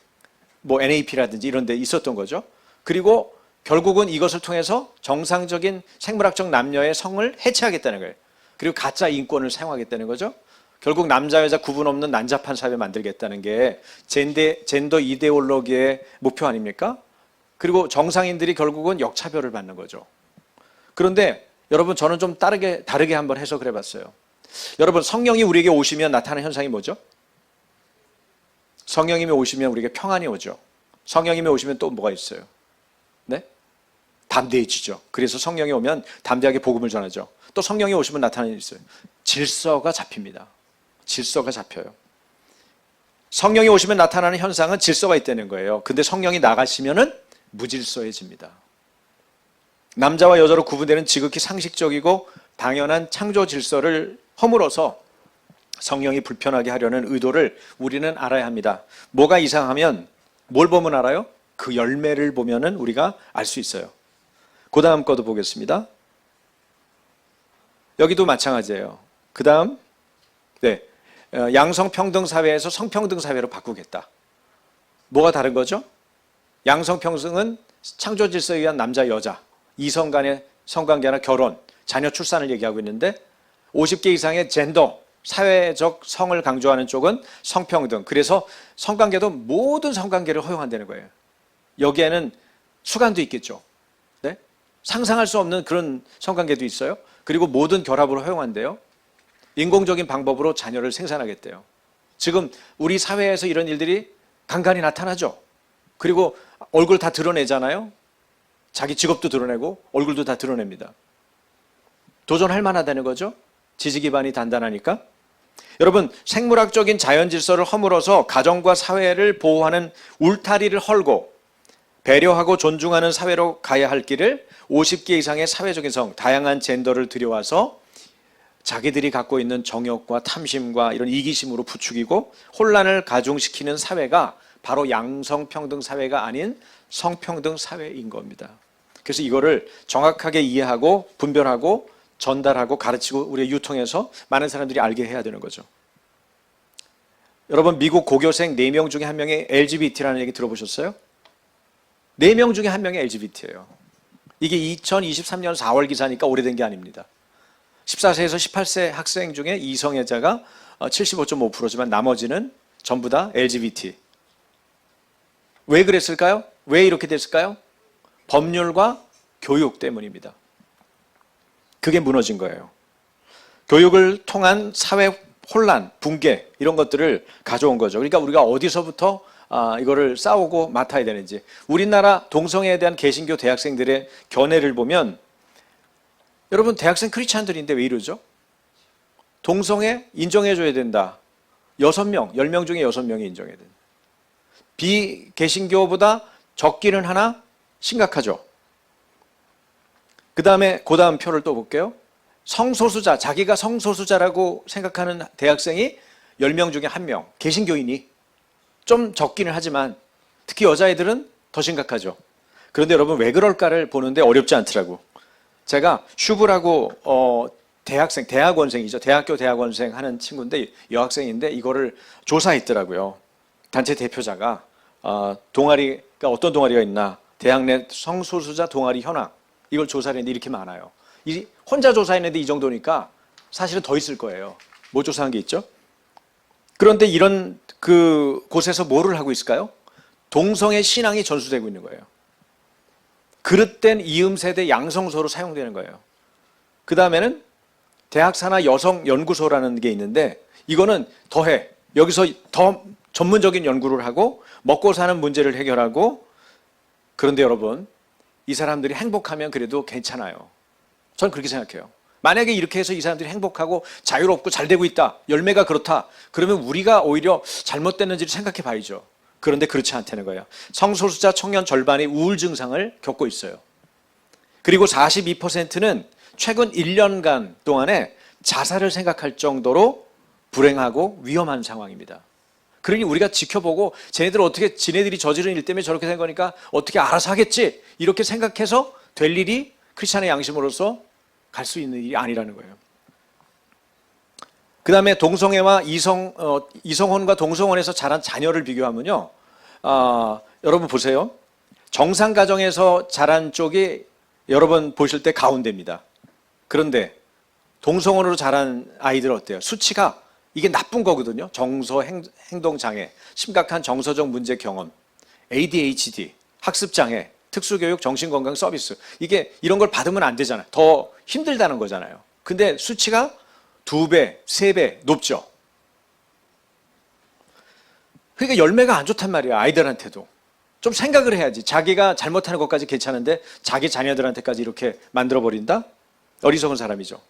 뭐 NAP라든지 이런 데 있었던 거죠. 그리고 결국은 이것을 통해서 정상적인 생물학적 남녀의 성을 해체하겠다는 거예요. 그리고 가짜 인권을 사용하겠다는 거죠. 결국 남자 여자 구분 없는 난잡한 사회 만들겠다는 게 젠더 이데올로기의 목표 아닙니까? 그리고 정상인들이 결국은 역차별을 받는 거죠. 그런데 여러분 저는 좀 다르게 한번 해석을 해봤어요. 여러분 성령이 우리에게 오시면 나타나는 현상이 뭐죠? 성령님이 오시면 우리에게 평안이 오죠. 성령님이 오시면 또 뭐가 있어요? 네? 담대해지죠. 그래서 성령이 오면 담대하게 복음을 전하죠. 또 성령이 오시면 나타나는 일이 있어요. 질서가 잡힙니다. 질서가 잡혀요. 성령이 오시면 나타나는 현상은 질서가 있다는 거예요. 근데 성령이 나가시면은 무질서해집니다. 남자와 여자로 구분되는 지극히 상식적이고 당연한 창조 질서를 허물어서 성령이 불편하게 하려는 의도를 우리는 알아야 합니다. 뭐가 이상하면 뭘 보면 알아요? 그 열매를 보면은 우리가 알 수 있어요. 그 다음 거도 보겠습니다. 여기도 마찬가지예요. 그 다음, 네, 양성평등 사회에서 성평등 사회로 바꾸겠다. 뭐가 다른 거죠? 양성평등은 창조 질서에 의한 남자 여자, 이성 간의 성관계나 결혼, 자녀 출산을 얘기하고 있는데 50개 이상의 젠더, 사회적 성을 강조하는 쪽은 성평등. 그래서 성관계도 모든 성관계를 허용한다는 거예요. 여기에는 수간도 있겠죠. 네? 상상할 수 없는 그런 성관계도 있어요. 그리고 모든 결합으로 허용한대요. 인공적인 방법으로 자녀를 생산하겠대요. 지금 우리 사회에서 이런 일들이 간간히 나타나죠. 그리고 얼굴 다 드러내잖아요. 자기 직업도 드러내고 얼굴도 다 드러냅니다. 도전할 만하다는 거죠. 지지 기반이 단단하니까. 여러분 생물학적인 자연 질서를 허물어서 가정과 사회를 보호하는 울타리를 헐고 배려하고 존중하는 사회로 가야 할 길을 50개 이상의 사회적인 성, 다양한 젠더를 들여와서 자기들이 갖고 있는 정욕과 탐심과 이런 이기심으로 부추기고 혼란을 가중시키는 사회가 바로 양성평등 사회가 아닌 성평등 사회인 겁니다. 그래서 이거를 정확하게 이해하고 분별하고 전달하고 가르치고 우리의 유통해서 많은 사람들이 알게 해야 되는 거죠. 여러분 미국 고교생 4명 중에 1명이 LGBT라는 얘기 들어보셨어요? 4명 중에 1명이 LGBT예요. 이게 2023년 4월 기사니까 오래된 게 아닙니다. 14세에서 18세 학생 중에 이성애자가 75.5%지만 나머지는 전부 다 LGBT. 왜 그랬을까요? 왜 이렇게 됐을까요? 법률과 교육 때문입니다. 그게 무너진 거예요. 교육을 통한 사회 혼란, 붕괴 이런 것들을 가져온 거죠. 그러니까 우리가 어디서부터 이거를 싸우고 맡아야 되는지. 우리나라 동성애에 대한 개신교 대학생들의 견해를 보면 여러분 대학생 크리스찬들인데 왜 이러죠? 동성애 인정해줘야 된다. 6명, 10명 중에 6명이 인정해야 된다. 비개신교보다 적기는 하나 심각하죠. 그 다음에 그 다음 표를 또 볼게요. 성소수자, 자기가 성소수자라고 생각하는 대학생이 10명 중에 1명, 개신교인이 좀 적기는 하지만 특히 여자애들은 더 심각하죠. 그런데 여러분 왜 그럴까를 보는데 어렵지 않더라고. 제가 슈브라고 대학생, 대학원생이죠. 대학교 대학원생 하는 친구인데 여학생인데 이거를 조사했더라고요. 단체 대표자가 동아리가 어떤 동아리가 있나, 대학 내 성소수자 동아리 현황 이걸 조사를 했는데 이렇게 많아요. 혼자 조사했는데 이 정도니까 사실은 더 있을 거예요. 뭐 조사한 게 있죠? 그런데 이런 곳에서 뭐를 하고 있을까요? 동성애 신앙이 전수되고 있는 거예요. 그릇된 이음세대 양성소로 사용되는 거예요. 그 다음에는 대학사나 여성연구소라는 게 있는데 이거는 더해. 여기서 더 전문적인 연구를 하고 먹고 사는 문제를 해결하고. 그런데 여러분 이 사람들이 행복하면 그래도 괜찮아요. 전 그렇게 생각해요. 만약에 이렇게 해서 이 사람들이 행복하고 자유롭고 잘 되고 있다. 열매가 그렇다. 그러면 우리가 오히려 잘못됐는지를 생각해 봐야죠. 그런데 그렇지 않다는 거예요. 성소수자 청년 절반이 우울 증상을 겪고 있어요. 그리고 42%는 최근 1년간 동안에 자살을 생각할 정도로 불행하고 위험한 상황입니다. 그러니 우리가 지켜보고 쟤네들 어떻게 지네들이 저지른 일 때문에 저렇게 된 거니까 어떻게 알아서 하겠지 이렇게 생각해서 될 일이 크리스찬의 양심으로서 갈 수 있는 일이 아니라는 거예요. 그 다음에 동성애와 이성혼과 동성혼에서 자란 자녀를 비교하면요. 여러분 보세요. 정상 가정에서 자란 쪽이 여러분 보실 때 가운데입니다. 그런데 동성혼으로 자란 아이들 어때요? 수치가 이게 나쁜 거거든요. 정서 행동장애, 심각한 정서적 문제 경험, ADHD, 학습장애, 특수교육, 정신건강 서비스. 이게 이런 걸 받으면 안 되잖아요. 더 힘들다는 거잖아요. 근데 수치가 2배, 3배 높죠. 그러니까 열매가 안 좋단 말이에요. 아이들한테도. 좀 생각을 해야지. 자기가 잘못하는 것까지 괜찮은데 자기 자녀들한테까지 이렇게 만들어버린다? 어리석은 사람이죠.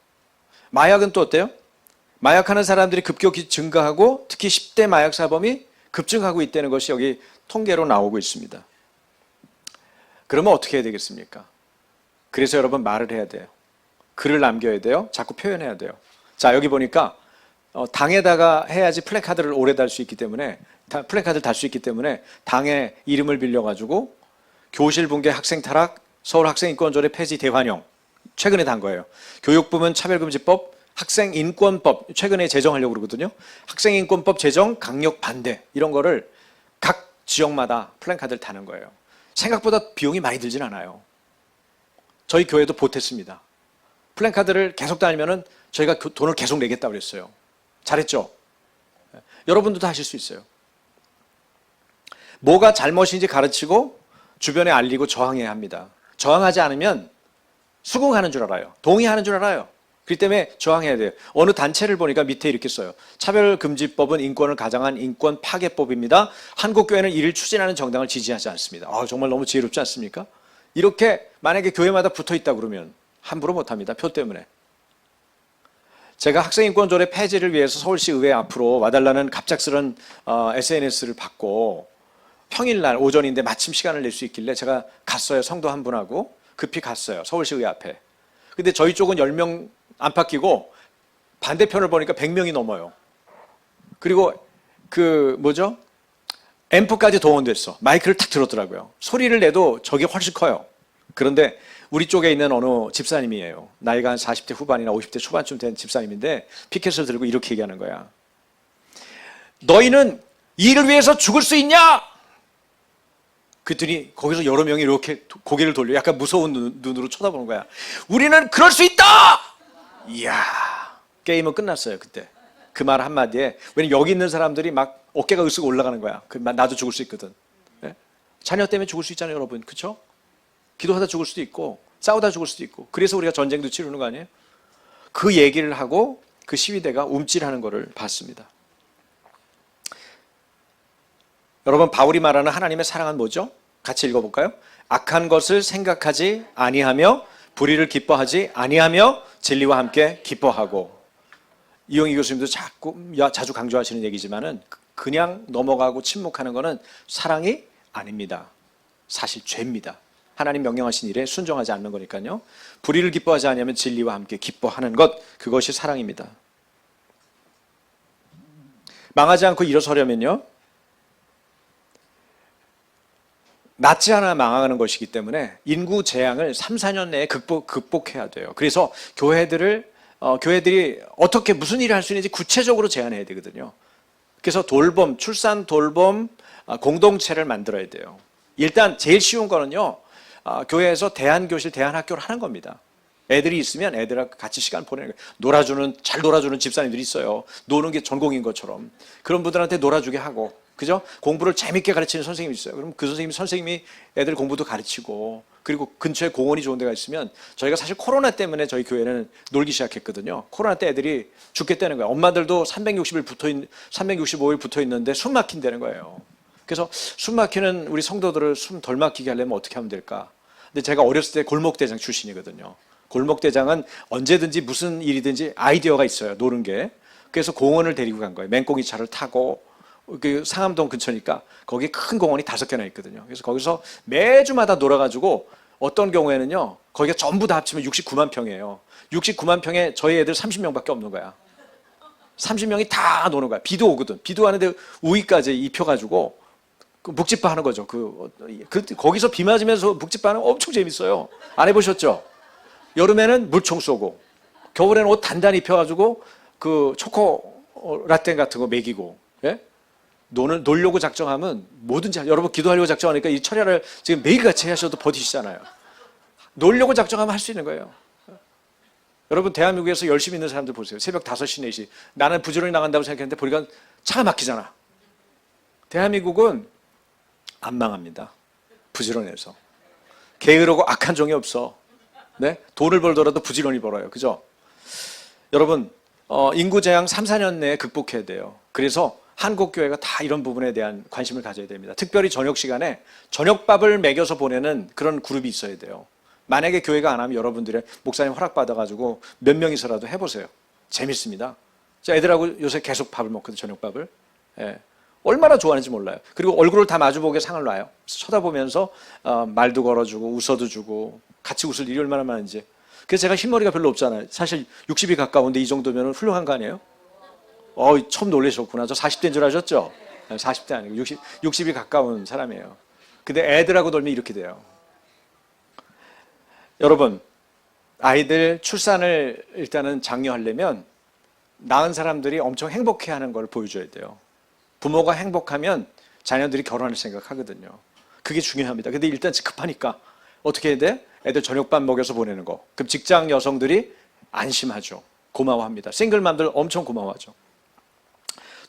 마약은 또 어때요? 마약하는 사람들이 급격히 증가하고 특히 10대 마약 사범이 급증하고 있다는 것이 여기 통계로 나오고 있습니다. 그러면 어떻게 해야 되겠습니까? 그래서 여러분 말을 해야 돼요. 글을 남겨야 돼요. 자꾸 표현해야 돼요. 자, 여기 보니까 당에다가 해야지 플래카드를 오래 달 수 있기 때문에 플래카드를 달 수 있기 때문에 당의 이름을 빌려가지고 교실 붕괴 학생 타락 서울학생인권조례 폐지 대환영 최근에 단 거예요. 교육부문 차별금지법 학생인권법 최근에 제정하려고 그러거든요. 학생인권법 제정 강력 반대 이런 거를 각 지역마다 플랜카드를 다는 거예요. 생각보다 비용이 많이 들진 않아요. 저희 교회도 보탰습니다. 플랜카드를 계속 다니면은 저희가 돈을 계속 내겠다고 그랬어요. 잘했죠? 여러분도 다 하실 수 있어요. 뭐가 잘못인지 가르치고 주변에 알리고 저항해야 합니다. 저항하지 않으면 수긍하는 줄 알아요. 동의하는 줄 알아요. 그렇기 때문에 저항해야 돼요. 어느 단체를 보니까 밑에 이렇게 써요. 차별금지법은 인권을 가장한 인권 파괴법입니다. 한국교회는 이를 추진하는 정당을 지지하지 않습니다. 정말 너무 지혜롭지 않습니까? 이렇게 만약에 교회마다 붙어있다 그러면 함부로 못합니다. 표 때문에. 제가 학생인권조례 폐지를 위해서 서울시 의회 앞으로 와달라는 갑작스런 SNS를 받고 평일날 오전인데 마침 시간을 낼 수 있길래 제가 갔어요. 성도 한 분하고 급히 갔어요. 서울시 의회 앞에. 근데 저희 쪽은 10명 안팎이고 반대편을 보니까 100명이 넘어요. 그리고 앰프까지 동원됐어. 마이크를 탁 들었더라고요. 소리를 내도 저게 훨씬 커요. 그런데 우리 쪽에 있는 어느 집사님이에요. 나이가 한 40대 후반이나 50대 초반쯤 된 집사님인데 피켓을 들고 이렇게 얘기하는 거야. 너희는 이를 위해서 죽을 수 있냐? 그랬더니 거기서 여러 명이 이렇게 고개를 돌려 약간 무서운 눈으로 쳐다보는 거야. 우리는 그럴 수 있다! 이야, 게임은 끝났어요, 그때. 그 말 한마디에. 왜냐면 여기 있는 사람들이 막 어깨가 으쓱 올라가는 거야. 나도 죽을 수 있거든. 네? 자녀 때문에 죽을 수 있잖아요, 여러분. 그렇죠? 기도하다 죽을 수도 있고 싸우다 죽을 수도 있고 그래서 우리가 전쟁도 치르는 거 아니에요? 그 얘기를 하고 그 시위대가 움찔하는 것을 봤습니다. 여러분, 바울이 말하는 하나님의 사랑은 뭐죠? 같이 읽어볼까요? 악한 것을 생각하지 아니하며 불의를 기뻐하지 아니하며 진리와 함께 기뻐하고. 이용희 교수님도 자주 강조하시는 얘기지만은 그냥 넘어가고 침묵하는 것은 사랑이 아닙니다. 사실 죄입니다. 하나님 명령하신 일에 순종하지 않는 거니까요. 불의를 기뻐하지 아니하면 진리와 함께 기뻐하는 것, 그것이 사랑입니다. 망하지 않고 일어서려면요, 낫지 않아 망하는 것이기 때문에 인구 재앙을 3, 4년 내에 극복해야 돼요. 그래서 교회들이 어떻게 무슨 일을 할 수 있는지 구체적으로 제안해야 되거든요. 그래서 돌봄, 출산 돌봄 공동체를 만들어야 돼요. 일단 제일 쉬운 거는요, 교회에서 대안교실, 대안학교를 하는 겁니다. 애들이 있으면 애들하고 같이 시간 보내는 거예요. 잘 놀아주는 집사님들이 있어요. 노는 게 전공인 것처럼. 그런 분들한테 놀아주게 하고, 그죠? 공부를 재밌게 가르치는 선생님이 있어요. 그럼 그 선생님이 애들 공부도 가르치고, 그리고 근처에 공원이 좋은 데가 있으면, 저희가 사실 코로나 때문에 저희 교회는 놀기 시작했거든요. 코로나 때 애들이 죽겠다는 거예요. 엄마들도 365일 붙어 있는데 숨 막힌다는 거예요. 그래서 숨 막히는 우리 성도들을 숨 덜 막히게 하려면 어떻게 하면 될까? 근데 제가 어렸을 때 골목대장 출신이거든요. 골목대장은 언제든지 무슨 일이든지 아이디어가 있어요, 노는 게. 그래서 공원을 데리고 간 거예요. 맹꽁이 차를 타고, 그 상암동 근처니까 거기 큰 공원이 5개나 있거든요. 그래서 거기서 매주마다 놀아가지고 어떤 경우에는요, 거기가 전부 다 합치면 69만 평이에요. 69만 평에 저희 애들 30명밖에 없는 거야. 30명이 다 노는 거야. 비도 오거든. 비도 와는데 우위까지 입혀가지고 그 묵집바 하는 거죠. 거기서 비 맞으면서 묵집바 하는 거 엄청 재밌어요. 안 해보셨죠? 여름에는 물총 쏘고, 겨울에는 옷 단단히 입혀가지고 그 초코 라떼 같은 거 먹이고, 예? 놀려고 작정하면 뭐든지, 여러분 기도하려고 작정하니까 이 철야를 지금 매일같이 하셔도 버티시잖아요. 놀려고 작정하면 할 수 있는 거예요. 여러분, 대한민국에서 열심히 있는 사람들 보세요. 새벽 5시, 4시. 나는 부지런히 나간다고 생각했는데 보니까 차가 막히잖아. 대한민국은 안 망합니다. 부지런해서. 게으르고 악한 종이 없어. 네? 돈을 벌더라도 부지런히 벌어요. 그죠? 여러분, 인구 재앙 3, 4년 내에 극복해야 돼요. 그래서 한국 교회가 다 이런 부분에 대한 관심을 가져야 됩니다. 특별히 저녁 시간에 저녁밥을 먹여서 보내는 그런 그룹이 있어야 돼요. 만약에 교회가 안 하면 여러분들의 목사님 허락받아가지고 몇 명이서라도 해보세요. 재밌습니다. 자, 애들하고 요새 계속 밥을 먹거든요, 저녁밥을. 예. 얼마나 좋아하는지 몰라요. 그리고 얼굴을 다 마주보게 상을 놔요. 쳐다보면서 말도 걸어주고 웃어도 주고 같이 웃을 일이 얼마나 많은지. 그래서 제가 흰머리가 별로 없잖아요. 사실 60이 가까운데 이 정도면 훌륭한 거 아니에요? 처음 놀라셨구나. 저 40대인 줄 아셨죠? 40대 아니고 60이 가까운 사람이에요. 근데 애들하고 놀면 이렇게 돼요. 여러분, 아이들 출산을 일단은 장려하려면 낳은 사람들이 엄청 행복해하는 걸 보여줘야 돼요. 부모가 행복하면 자녀들이 결혼할 생각하거든요. 그게 중요합니다. 근데 일단 급하니까 어떻게 해야 돼? 애들 저녁밥 먹여서 보내는 거. 그럼 직장 여성들이 안심하죠. 고마워합니다. 싱글맘들 엄청 고마워하죠.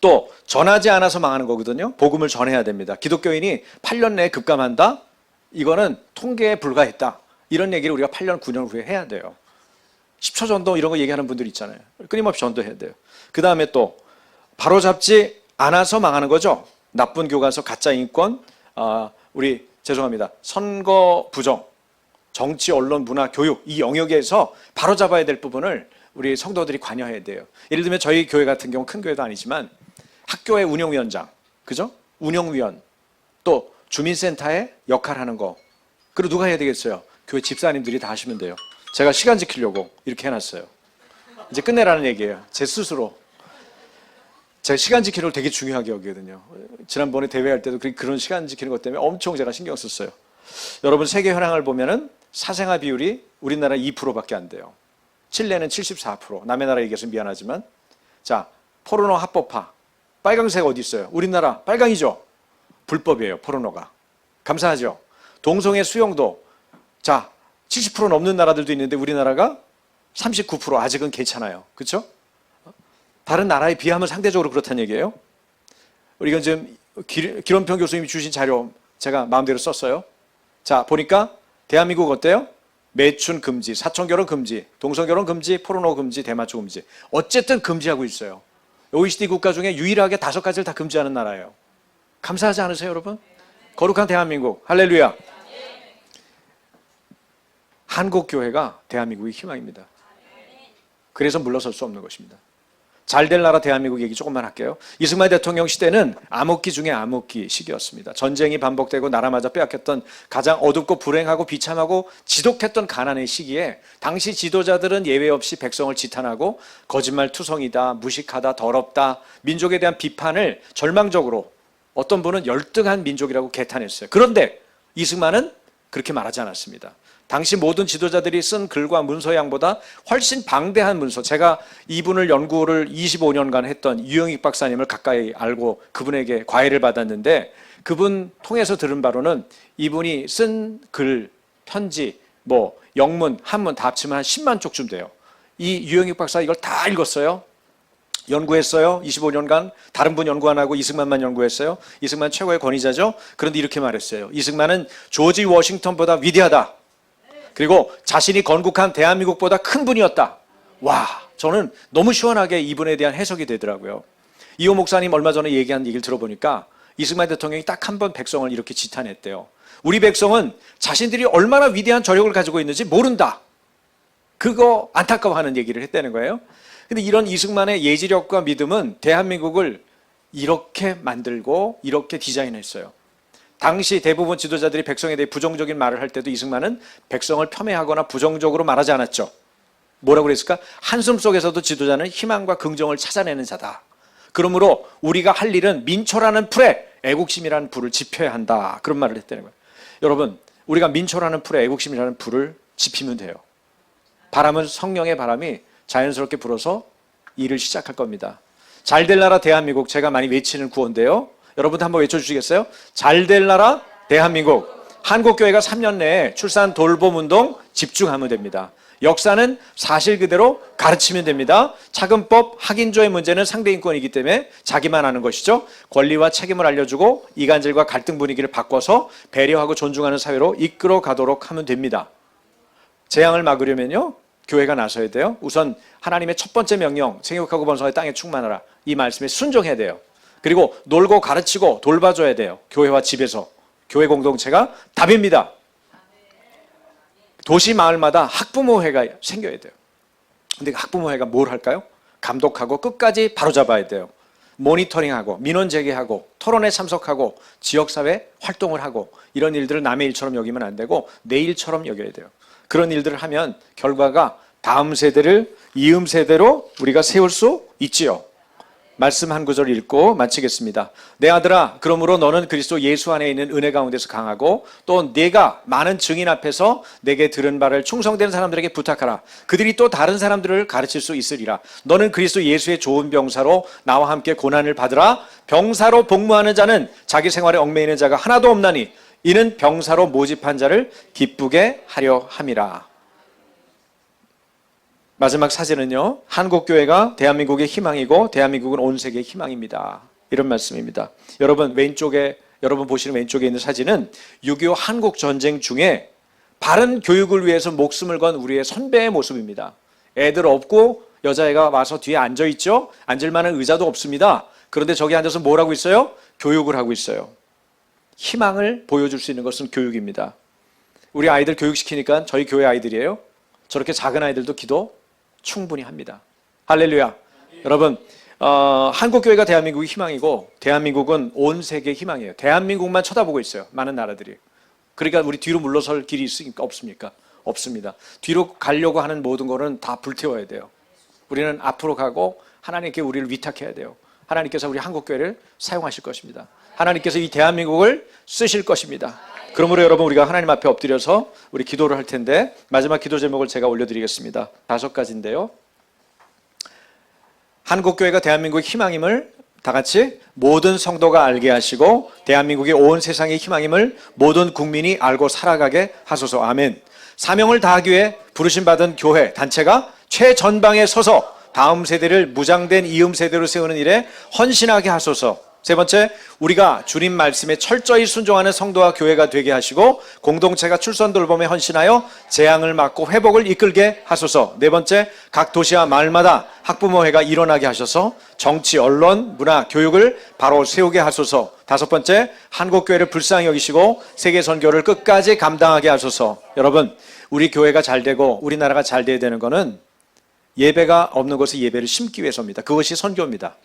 또 전하지 않아서 망하는 거거든요. 복음을 전해야 됩니다. 기독교인이 8년 내에 급감한다? 이거는 통계에 불과했다. 이런 얘기를 우리가 8년, 9년 후에 해야 돼요. 10초 전도 이런 거 얘기하는 분들 있잖아요. 끊임없이 전도해야 돼요. 그 다음에 또 바로잡지 않아서 망하는 거죠. 나쁜 교과서, 가짜 인권, 죄송합니다. 선거 부정, 정치, 언론, 문화, 교육 이 영역에서 바로잡아야 될 부분을 우리 성도들이 관여해야 돼요. 예를 들면 저희 교회 같은 경우 큰 교회도 아니지만 학교의 운영위원장, 그죠? 운영위원, 또 주민센터의 역할하는 거. 그리고 누가 해야 되겠어요? 교회 집사님들이 다 하시면 돼요. 제가 시간 지키려고 이렇게 해놨어요. 이제 끝내라는 얘기예요. 제 스스로. 제가 시간 지키는 걸 되게 중요하게 여기거든요. 지난번에 대회할 때도 그런 시간 지키는 것 때문에 엄청 제가 신경 썼어요. 여러분, 세계 현황을 보면은 사생아 비율이 우리나라 2%밖에 안 돼요. 칠레는 74%. 남의 나라 얘기해서 미안하지만. 자, 포르노 합법화. 빨강색 어디 있어요? 우리나라 빨강이죠? 불법이에요, 포르노가. 감사하죠? 동성애 수용도. 자, 70% 넘는 나라들도 있는데 우리나라가 39% 아직은 괜찮아요. 그렇죠? 다른 나라에 비하면 상대적으로 그렇다는 얘기예요. 우리가 지금 기론평 교수님이 주신 자료 제가 마음대로 썼어요. 자, 보니까 대한민국 어때요? 매춘 금지, 사촌결혼 금지, 동성결혼 금지, 포르노 금지, 대마초 금지. 어쨌든 금지하고 있어요. OECD 국가 중에 유일하게 5가지를 다 금지하는 나라예요. 감사하지 않으세요, 여러분? 거룩한 대한민국, 할렐루야. 한국 교회가 대한민국의 희망입니다. 그래서 물러설 수 없는 것입니다. 잘될 나라 대한민국 얘기 조금만 할게요. 이승만 대통령 시대는 암흑기 중에 암흑기 시기였습니다. 전쟁이 반복되고 나라마저 빼앗겼던 가장 어둡고 불행하고 비참하고 지독했던 가난의 시기에 당시 지도자들은 예외 없이 백성을 지탄하고 거짓말투성이다, 무식하다, 더럽다, 민족에 대한 비판을 절망적으로, 어떤 분은 열등한 민족이라고 개탄했어요. 그런데 이승만은 그렇게 말하지 않았습니다. 당시 모든 지도자들이 쓴 글과 문서 양보다 훨씬 방대한 문서, 제가 이분을 연구를 25년간 했던 유영익 박사님을 가까이 알고 그분에게 과외를 받았는데, 그분 통해서 들은 바로는 이분이 쓴 글, 편지, 영문, 한문 다 합치면 한 10만 쪽쯤 돼요. 이 유영익 박사 이걸 다 읽었어요. 연구했어요. 25년간 다른 분 연구 안 하고 이승만만 연구했어요. 이승만 최고의 권위자죠. 그런데 이렇게 말했어요. 이승만은 조지 워싱턴보다 위대하다. 그리고 자신이 건국한 대한민국보다 큰 분이었다. 와, 저는 너무 시원하게 이분에 대한 해석이 되더라고요. 이호 목사님 얼마 전에 얘기한 얘기를 들어보니까 이승만 대통령이 딱 한 번 백성을 이렇게 지탄했대요. 우리 백성은 자신들이 얼마나 위대한 저력을 가지고 있는지 모른다. 그거 안타까워하는 얘기를 했다는 거예요. 근데 이런 이승만의 예지력과 믿음은 대한민국을 이렇게 만들고 이렇게 디자인했어요. 당시 대부분 지도자들이 백성에 대해 부정적인 말을 할 때도 이승만은 백성을 폄훼하거나 부정적으로 말하지 않았죠. 뭐라고 그랬을까? 한숨 속에서도 지도자는 희망과 긍정을 찾아내는 자다. 그러므로 우리가 할 일은 민초라는 풀에 애국심이라는 불을 지펴야 한다. 그런 말을 했다는 거예요. 여러분, 우리가 민초라는 풀에 애국심이라는 불을 지피면 돼요. 바람은 성령의 바람이 자연스럽게 불어서 일을 시작할 겁니다. 잘될 나라 대한민국, 제가 많이 외치는 구호인데요. 여러분도 한번 외쳐주시겠어요? 잘될 나라 대한민국. 한국교회가 3년 내에 출산 돌봄 운동 집중하면 됩니다. 역사는 사실 그대로 가르치면 됩니다. 차근법, 학인조의 문제는 상대인권이기 때문에 자기만 아는 것이죠. 권리와 책임을 알려주고 이간질과 갈등 분위기를 바꿔서 배려하고 존중하는 사회로 이끌어 가도록 하면 됩니다. 재앙을 막으려면요, 교회가 나서야 돼요. 우선 하나님의 첫 번째 명령, 생육하고 번성하여 땅에 충만하라, 이 말씀에 순종해야 돼요. 그리고 놀고 가르치고 돌봐줘야 돼요. 교회와 집에서. 교회 공동체가 답입니다. 도시 마을마다 학부모회가 생겨야 돼요. 근데 학부모회가 뭘 할까요? 감독하고 끝까지 바로잡아야 돼요. 모니터링하고 민원 제기하고 토론에 참석하고 지역사회 활동을 하고, 이런 일들을 남의 일처럼 여기면 안 되고 내 일처럼 여겨야 돼요. 그런 일들을 하면 결과가 다음 세대를 이음 세대로 우리가 세울 수 있지요. 말씀 한 구절 읽고 마치겠습니다. 내 아들아, 그러므로 너는 그리스도 예수 안에 있는 은혜 가운데서 강하고 또 내가 많은 증인 앞에서 내게 들은 바를 충성된 사람들에게 부탁하라. 그들이 또 다른 사람들을 가르칠 수 있으리라. 너는 그리스도 예수의 좋은 병사로 나와 함께 고난을 받으라. 병사로 복무하는 자는 자기 생활에 얽매이는 자가 하나도 없나니 이는 병사로 모집한 자를 기쁘게 하려 함이라. 마지막 사진은요, 한국교회가 대한민국의 희망이고 대한민국은 온 세계의 희망입니다. 이런 말씀입니다. 여러분 보시는 왼쪽에 있는 사진은 6.25 한국전쟁 중에 바른 교육을 위해서 목숨을 건 우리의 선배의 모습입니다. 애들 없고 여자애가 와서 뒤에 앉아있죠. 앉을 만한 의자도 없습니다. 그런데 저기 앉아서 뭘 하고 있어요? 교육을 하고 있어요. 희망을 보여줄 수 있는 것은 교육입니다. 우리 아이들 교육시키니까, 저희 교회 아이들이에요, 저렇게 작은 아이들도 기도 충분히 합니다. 할렐루야. 여러분, 한국교회가 대한민국의 희망이고 대한민국은 온 세계의 희망이에요. 대한민국만 쳐다보고 있어요, 많은 나라들이. 그러니까 우리 뒤로 물러설 길이 있습니까? 없습니까? 없습니다. 뒤로 가려고 하는 모든 거는 다 불태워야 돼요. 우리는 앞으로 가고 하나님께 우리를 위탁해야 돼요. 하나님께서 우리 한국교회를 사용하실 것입니다. 하나님께서 이 대한민국을 쓰실 것입니다. 그러므로 여러분, 우리가 하나님 앞에 엎드려서 우리 기도를 할 텐데, 마지막 기도 제목을 제가 올려드리겠습니다. 5가지인데요. 한국교회가 대한민국의 희망임을 다 같이 모든 성도가 알게 하시고 대한민국의 온 세상의 희망임을 모든 국민이 알고 살아가게 하소서. 아멘. 사명을 다하기 위해 부르심받은 교회, 단체가 최전방에 서서 다음 세대를 무장된 이음 세대로 세우는 일에 헌신하게 하소서. 세 번째, 우리가 주님 말씀에 철저히 순종하는 성도와 교회가 되게 하시고 공동체가 출산 돌봄에 헌신하여 재앙을 막고 회복을 이끌게 하소서. 네 번째, 각 도시와 마을마다 학부모회가 일어나게 하셔서 정치, 언론, 문화, 교육을 바로 세우게 하소서. 다섯 번째, 한국교회를 불쌍히 여기시고 세계 선교를 끝까지 감당하게 하소서. 여러분, 우리 교회가 잘 되고 우리나라가 잘 돼야 되는 것은 예배가 없는 곳에 예배를 심기 위해서입니다. 그것이 선교입니다.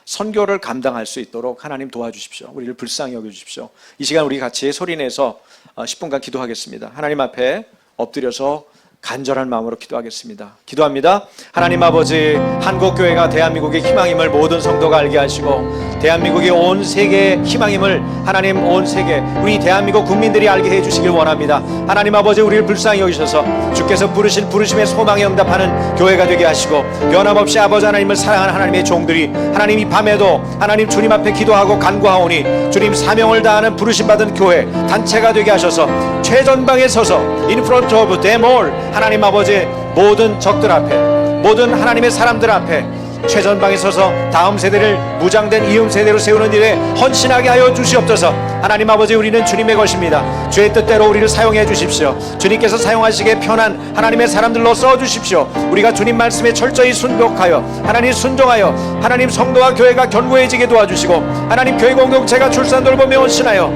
선교를 감당할 수 있도록 하나님 도와주십시오. 우리를 불쌍히 여겨주십시오. 이 시간 우리 같이 소리내서 10분간 기도하겠습니다. 하나님 앞에 엎드려서 간절한 마음으로 기도하겠습니다. 기도합니다. 하나님 아버지, 한국교회가 대한민국의 희망임을 모든 성도가 알게 하시고 대한민국이 온 세계의 희망임을 하나님 온 세계 우리 대한민국 국민들이 알게 해주시길 원합니다. 하나님 아버지, 우리를 불쌍히 여기셔서 주께서 부르신 부르심의 소망에 응답하는 교회가 되게 하시고 변함없이 아버지 하나님을 사랑하는 하나님의 종들이 하나님 이 밤에도 하나님 주님 앞에 기도하고 간구하오니 주님 사명을 다하는 부르심받은 교회 단체가 되게 하셔서 최전방에 서서 in front of them all 하나님 아버지 모든 적들 앞에 모든 하나님의 사람들 앞에 최전방에 서서 다음 세대를 무장된 이음 세대로 세우는 일에 헌신하게 하여 주시옵소서. 하나님 아버지, 우리는 주님의 것입니다. 주의 뜻대로 우리를 사용해 주십시오. 주님께서 사용하시기에 편한 하나님의 사람들로 써주십시오. 우리가 주님 말씀에 철저히 순복하여 하나님 순종하여 하나님 성도와 교회가 견고해지게 도와주시고 하나님 교회 공동체가 출산 돌보며 헌신하여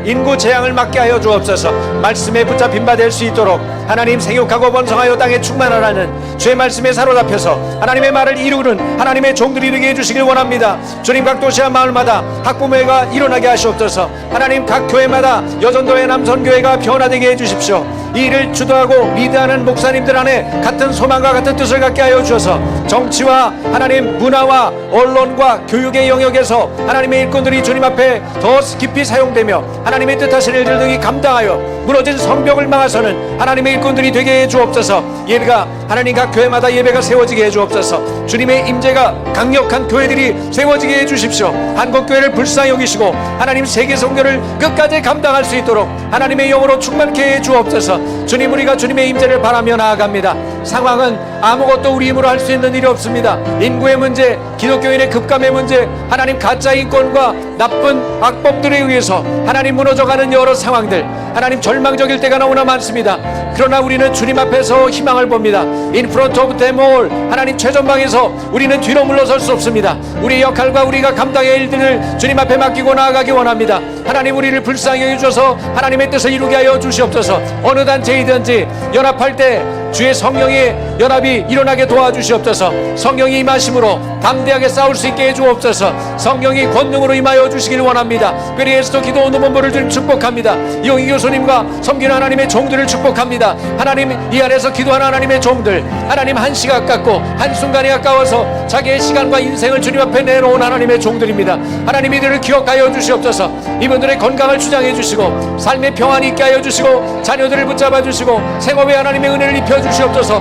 인구 재앙을 막게 하여 주옵소서. 말씀에 붙잡힌 바 될 수 있도록 하나님 생육하고 번성하여 땅에 충만하라는 주의 말씀에 사로잡혀서 하나님의 말을 이루는 하나님의 종들이 되게 해주시길 원합니다. 주님, 각 도시와 마을마다 학부모회가 일어나게 하시옵소서. 하나님 각 교회마다 여전도회 남선교회가 변화되게 해주십시오. 이 일을 주도하고 리드하는 목사님들 안에 같은 소망과 같은 뜻을 갖게 하여 주셔서 정치와 하나님 문화와 언론과 교육의 영역에서 하나님의 일꾼들이 주님 앞에 더 깊이 사용되며 하나님의 뜻하신 일들 등이 감당하여 무너진 성벽을 막아서는 하나님의 일꾼들이 되게 해 주옵소서. 예배가 하나님 각 교회마다 예배가 세워지게 해 주옵소서. 주님의 임재가 강력한 교회들이 세워지게 해 주십시오. 한국교회를 불쌍히 여기시고 하나님 세계 선교를 끝까지 감당할 수 있도록 하나님의 영으로 충만케 해 주옵소서. 주님, 우리가 주님의 임재를 바라며 나아갑니다. 상황은 아무것도 우리 힘으로 할 수 있는 일이 없습니다. 인구의 문제, 기독교인의 급감의 문제, 하나님 가짜 인권과 나쁜 악법들에 의해서 하나님 무너져가는 여러 상황들, 하나님 절망적일 때가 너무나 많습니다. 그러나 우리는 주님 앞에서 희망을 봅니다. In front of them all, 하나님 최전방에서 우리는 뒤로 물러설 수 없습니다. 우리의 역할과 우리가 감당할 일들을 주님 앞에 맡기고 나아가기 원합니다. 하나님, 우리를 불쌍히 여겨주셔서 하나님의 뜻을 이루게 하여 주시옵소서. 어느 단체이든지 연합할 때 주의 성령의 연합이 일어나게 도와주시옵소서. 성령이 임하심으로 담대하게 싸울 수 있게 해주옵소서. 성령이 권능으로 임하여 주시길 원합니다. 그리스도 기도 온도 본부를 주님 축복합니다. 이용희 교수님과 섬기는 하나님의 종들을 축복합니다. 하나님, 이 안에서 기도하는 하나님의 종들, 하나님 한시 가깝고 한순간에 가까워서 자기의 시간과 인생을 주님 앞에 내놓은 하나님의 종들입니다. 하나님, 이들을 기억하여 주시옵소서. 이분들의 건강을 주장해 주시고 삶의 평안이 있게 하여 주시고 자녀들을 붙잡아 주시고 생업에 하나님의 은혜를 입혀 주시옵소서.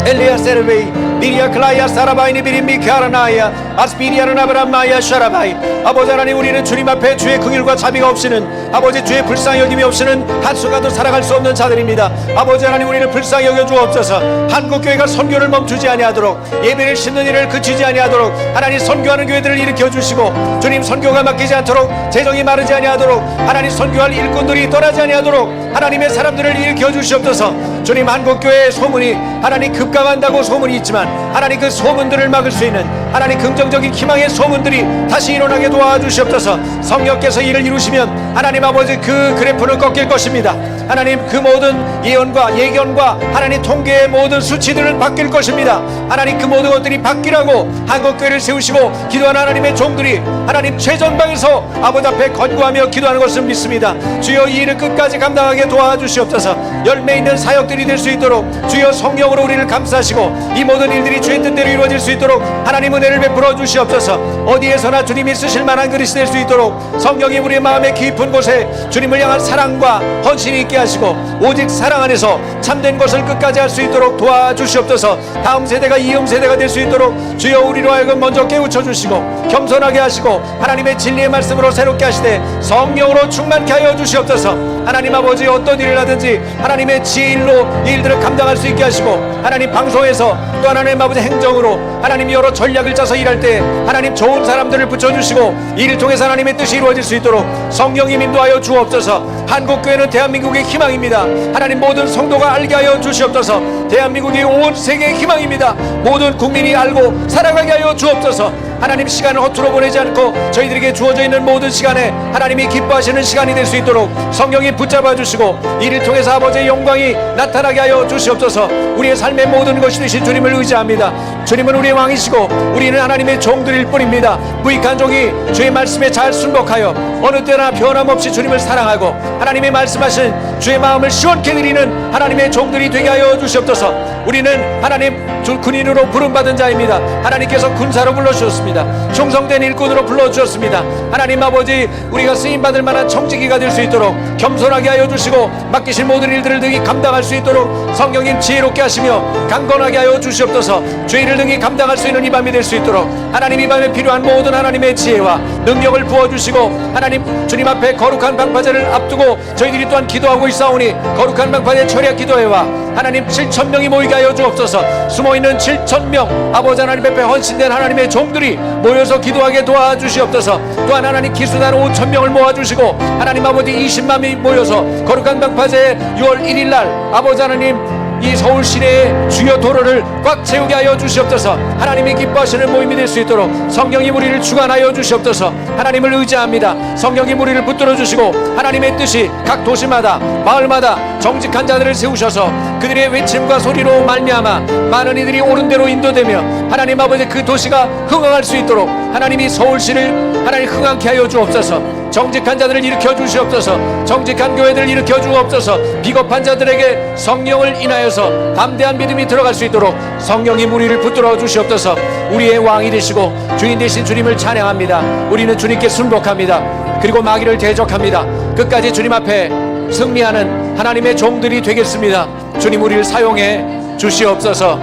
엘리야 세르베이 비리아 클라이아 사라바이니 비림미 카라나야 아스피리아는 아브람마야 샤라바이. 아버지 하나님, 우리는 주님 앞에 주의 긍휼과 자비가 없이는 아버지 주의 불쌍히 여김이 없이는 한순간도 살아갈 수 없는 자들입니다. 아버지 하나님, 우리를 불쌍히 여겨 주옵소서. 한국교회가 선교를 멈추지 아니하도록 예배를 싣는 일을 그치지 아니하도록 하나님 선교하는 교회들을 일으켜 주시고 주님 선교가 막히지 않도록 재정이 마르지 아니하도록 하나님 선교할 일꾼들이 떠나지 아니하도록 하나님의 사람들을 일으켜 주시옵소서. 주님, 한국교회의 소문이 하나님 급감한다고 소문이 있지만 하나님 그 소문들을 막을 수 있는 하나님 긍정적인 희망의 소문들이 다시 일어나게 도와주시옵소서. 성령께서 이를 이루시면 하나님 아버지 그 그래프는 꺾일 것입니다. 하나님, 그 모든 예언과 예견과 하나님 통계의 모든 수치들은 바뀔 것입니다. 하나님, 그 모든 것들이 바뀌라고 한국교회를 세우시고 기도하는 하나님의 종들이 하나님 최전방에서 아버지 앞에 건구하며 기도하는 것을 믿습니다. 주여, 이 일을 끝까지 감당하게 도와주시옵소서. 열매 있는 사역들이 될 수 있도록 주여 성령으로 우리를 감싸시고 이 모든 일들이 주의 뜻대로 이루어질 수 있도록 하나님 은혜를 베풀어 주시옵소서. 어디에서나 주님이 쓰실 만한 그릇이 될 수 있도록 성령이 우리의 마음의 깊은 곳에 주님을 향한 사랑과 헌신이 있게 하시고 오직 사랑 안에서 참된 것을 끝까지 할 수 있도록 도와주시옵소서. 다음 세대가 이음 세대가 될 수 있도록 주여 우리로 하여금 먼저 깨우쳐 주시고 겸손하게 하시고 하나님의 진리의 말씀으로 새롭게 하시되 성령으로 충만케 하여 주시옵소서. 하나님 아버지 어떤 일을 하든지 하나님의 지혜로 이 일들을 감당할 수 있게 하시고, 하나님 방송에서 또 하나님 아버지 행정으로 하나님 여러 전략을 짜서 일할 때 하나님 좋은 사람들을 붙여주시고 이를 통해서 하나님의 뜻이 이루어질 수 있도록 성령님 인도하여 주옵소서. 한국교회는 대한민국의 희망입니다. 하나님 모든 성도가 알게 하여 주시옵소서. 대한민국이 온 세계의 희망입니다. 모든 국민이 알고 살아가게 하여 주옵소서. 하나님 시간을 허투루 보내지 않고 저희들에게 주어져 있는 모든 시간에 하나님이 기뻐하시는 시간이 될 수 있도록 성령이 붙잡아 주시고 이를 통해서 아버지의 영광이 나타나게 하여 주시옵소서. 우리의 삶의 모든 것이 되신 주님을 의지합니다. 주님은 우리의 왕이시고 우리는 하나님의 종들일 뿐입니다. 무익한 종이 주의 말씀에 잘 순복하여 어느 때나 변함없이 주님을 사랑하고 하나님의 말씀하신 주의 마음을 시원케 드리는 하나님의 종들이 되게 하여 주시옵소서. 우리는 하나님 군인으로 부름받은 자입니다. 하나님께서 군사로 불러주셨습니다. 충성된 일꾼으로 불러주셨습니다. 하나님 아버지, 우리가 쓰임받을 만한 청지기가 될 수 있도록 겸손하게 하여 주시고 맡기신 모든 일들을 능히 감당할 수 있도록 성령님 지혜롭게 하시며 강건하게 하여 주시옵소서. 죄를 능히 감당할 수 있는 이 밤이 될 수 있도록 하나님 이 밤에 필요한 모든 하나님의 지혜와 능력을 부어주시고, 하나님 주님 앞에 거룩한 방파제를 앞두고 저희들이 또한 기도하고 있사오니 거룩한 방파제 철야 기도회와 하나님 7,000명이 모이게 하여 주옵소서. 숨어있는 7,000명 아버지 하나님 앞에 헌신된 하나님의 종들이 모여서 기도하게 도와주시옵소서. 또한 하나님 기수단 5,000명을 모아주시고 하나님 아버지 20만이 모여서 거룩한 방파제 6월 1일날 아버지 하나님 이 서울 시내의 주요 도로를 꽉 채우게 하여 주시옵소서. 하나님이 기뻐하시는 모임이 될 수 있도록 성령이 우리를 주관하여 주시옵소서. 하나님을 의지합니다. 성령이 우리를 붙들어 주시고 하나님의 뜻이 각 도시마다 마을마다 정직한 자들을 세우셔서 그들의 외침과 소리로 말미암아 많은 이들이 옳은 대로 인도되며 하나님 아버지 그 도시가 흥황할 수 있도록 하나님이 서울시를 하나님 흥황케 하여 주옵소서. 정직한 자들을 일으켜 주시옵소서. 정직한 교회들을 일으켜 주옵소서. 비겁한 자들에게 성령을 인하여서 담대한 믿음이 들어갈 수 있도록 성령이 우리를 붙들어 주시옵소서. 우리의 왕이 되시고 주인 되신 주님을 찬양합니다. 우리는 주님께 순복합니다. 그리고 마귀를 대적합니다. 끝까지 주님 앞에 승리하는 하나님의 종들이 되겠습니다. 주님 우리를 사용해 주시옵소서.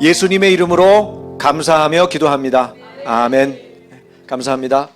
예수님의 이름으로 감사하며 기도합니다. 아멘. 감사합니다.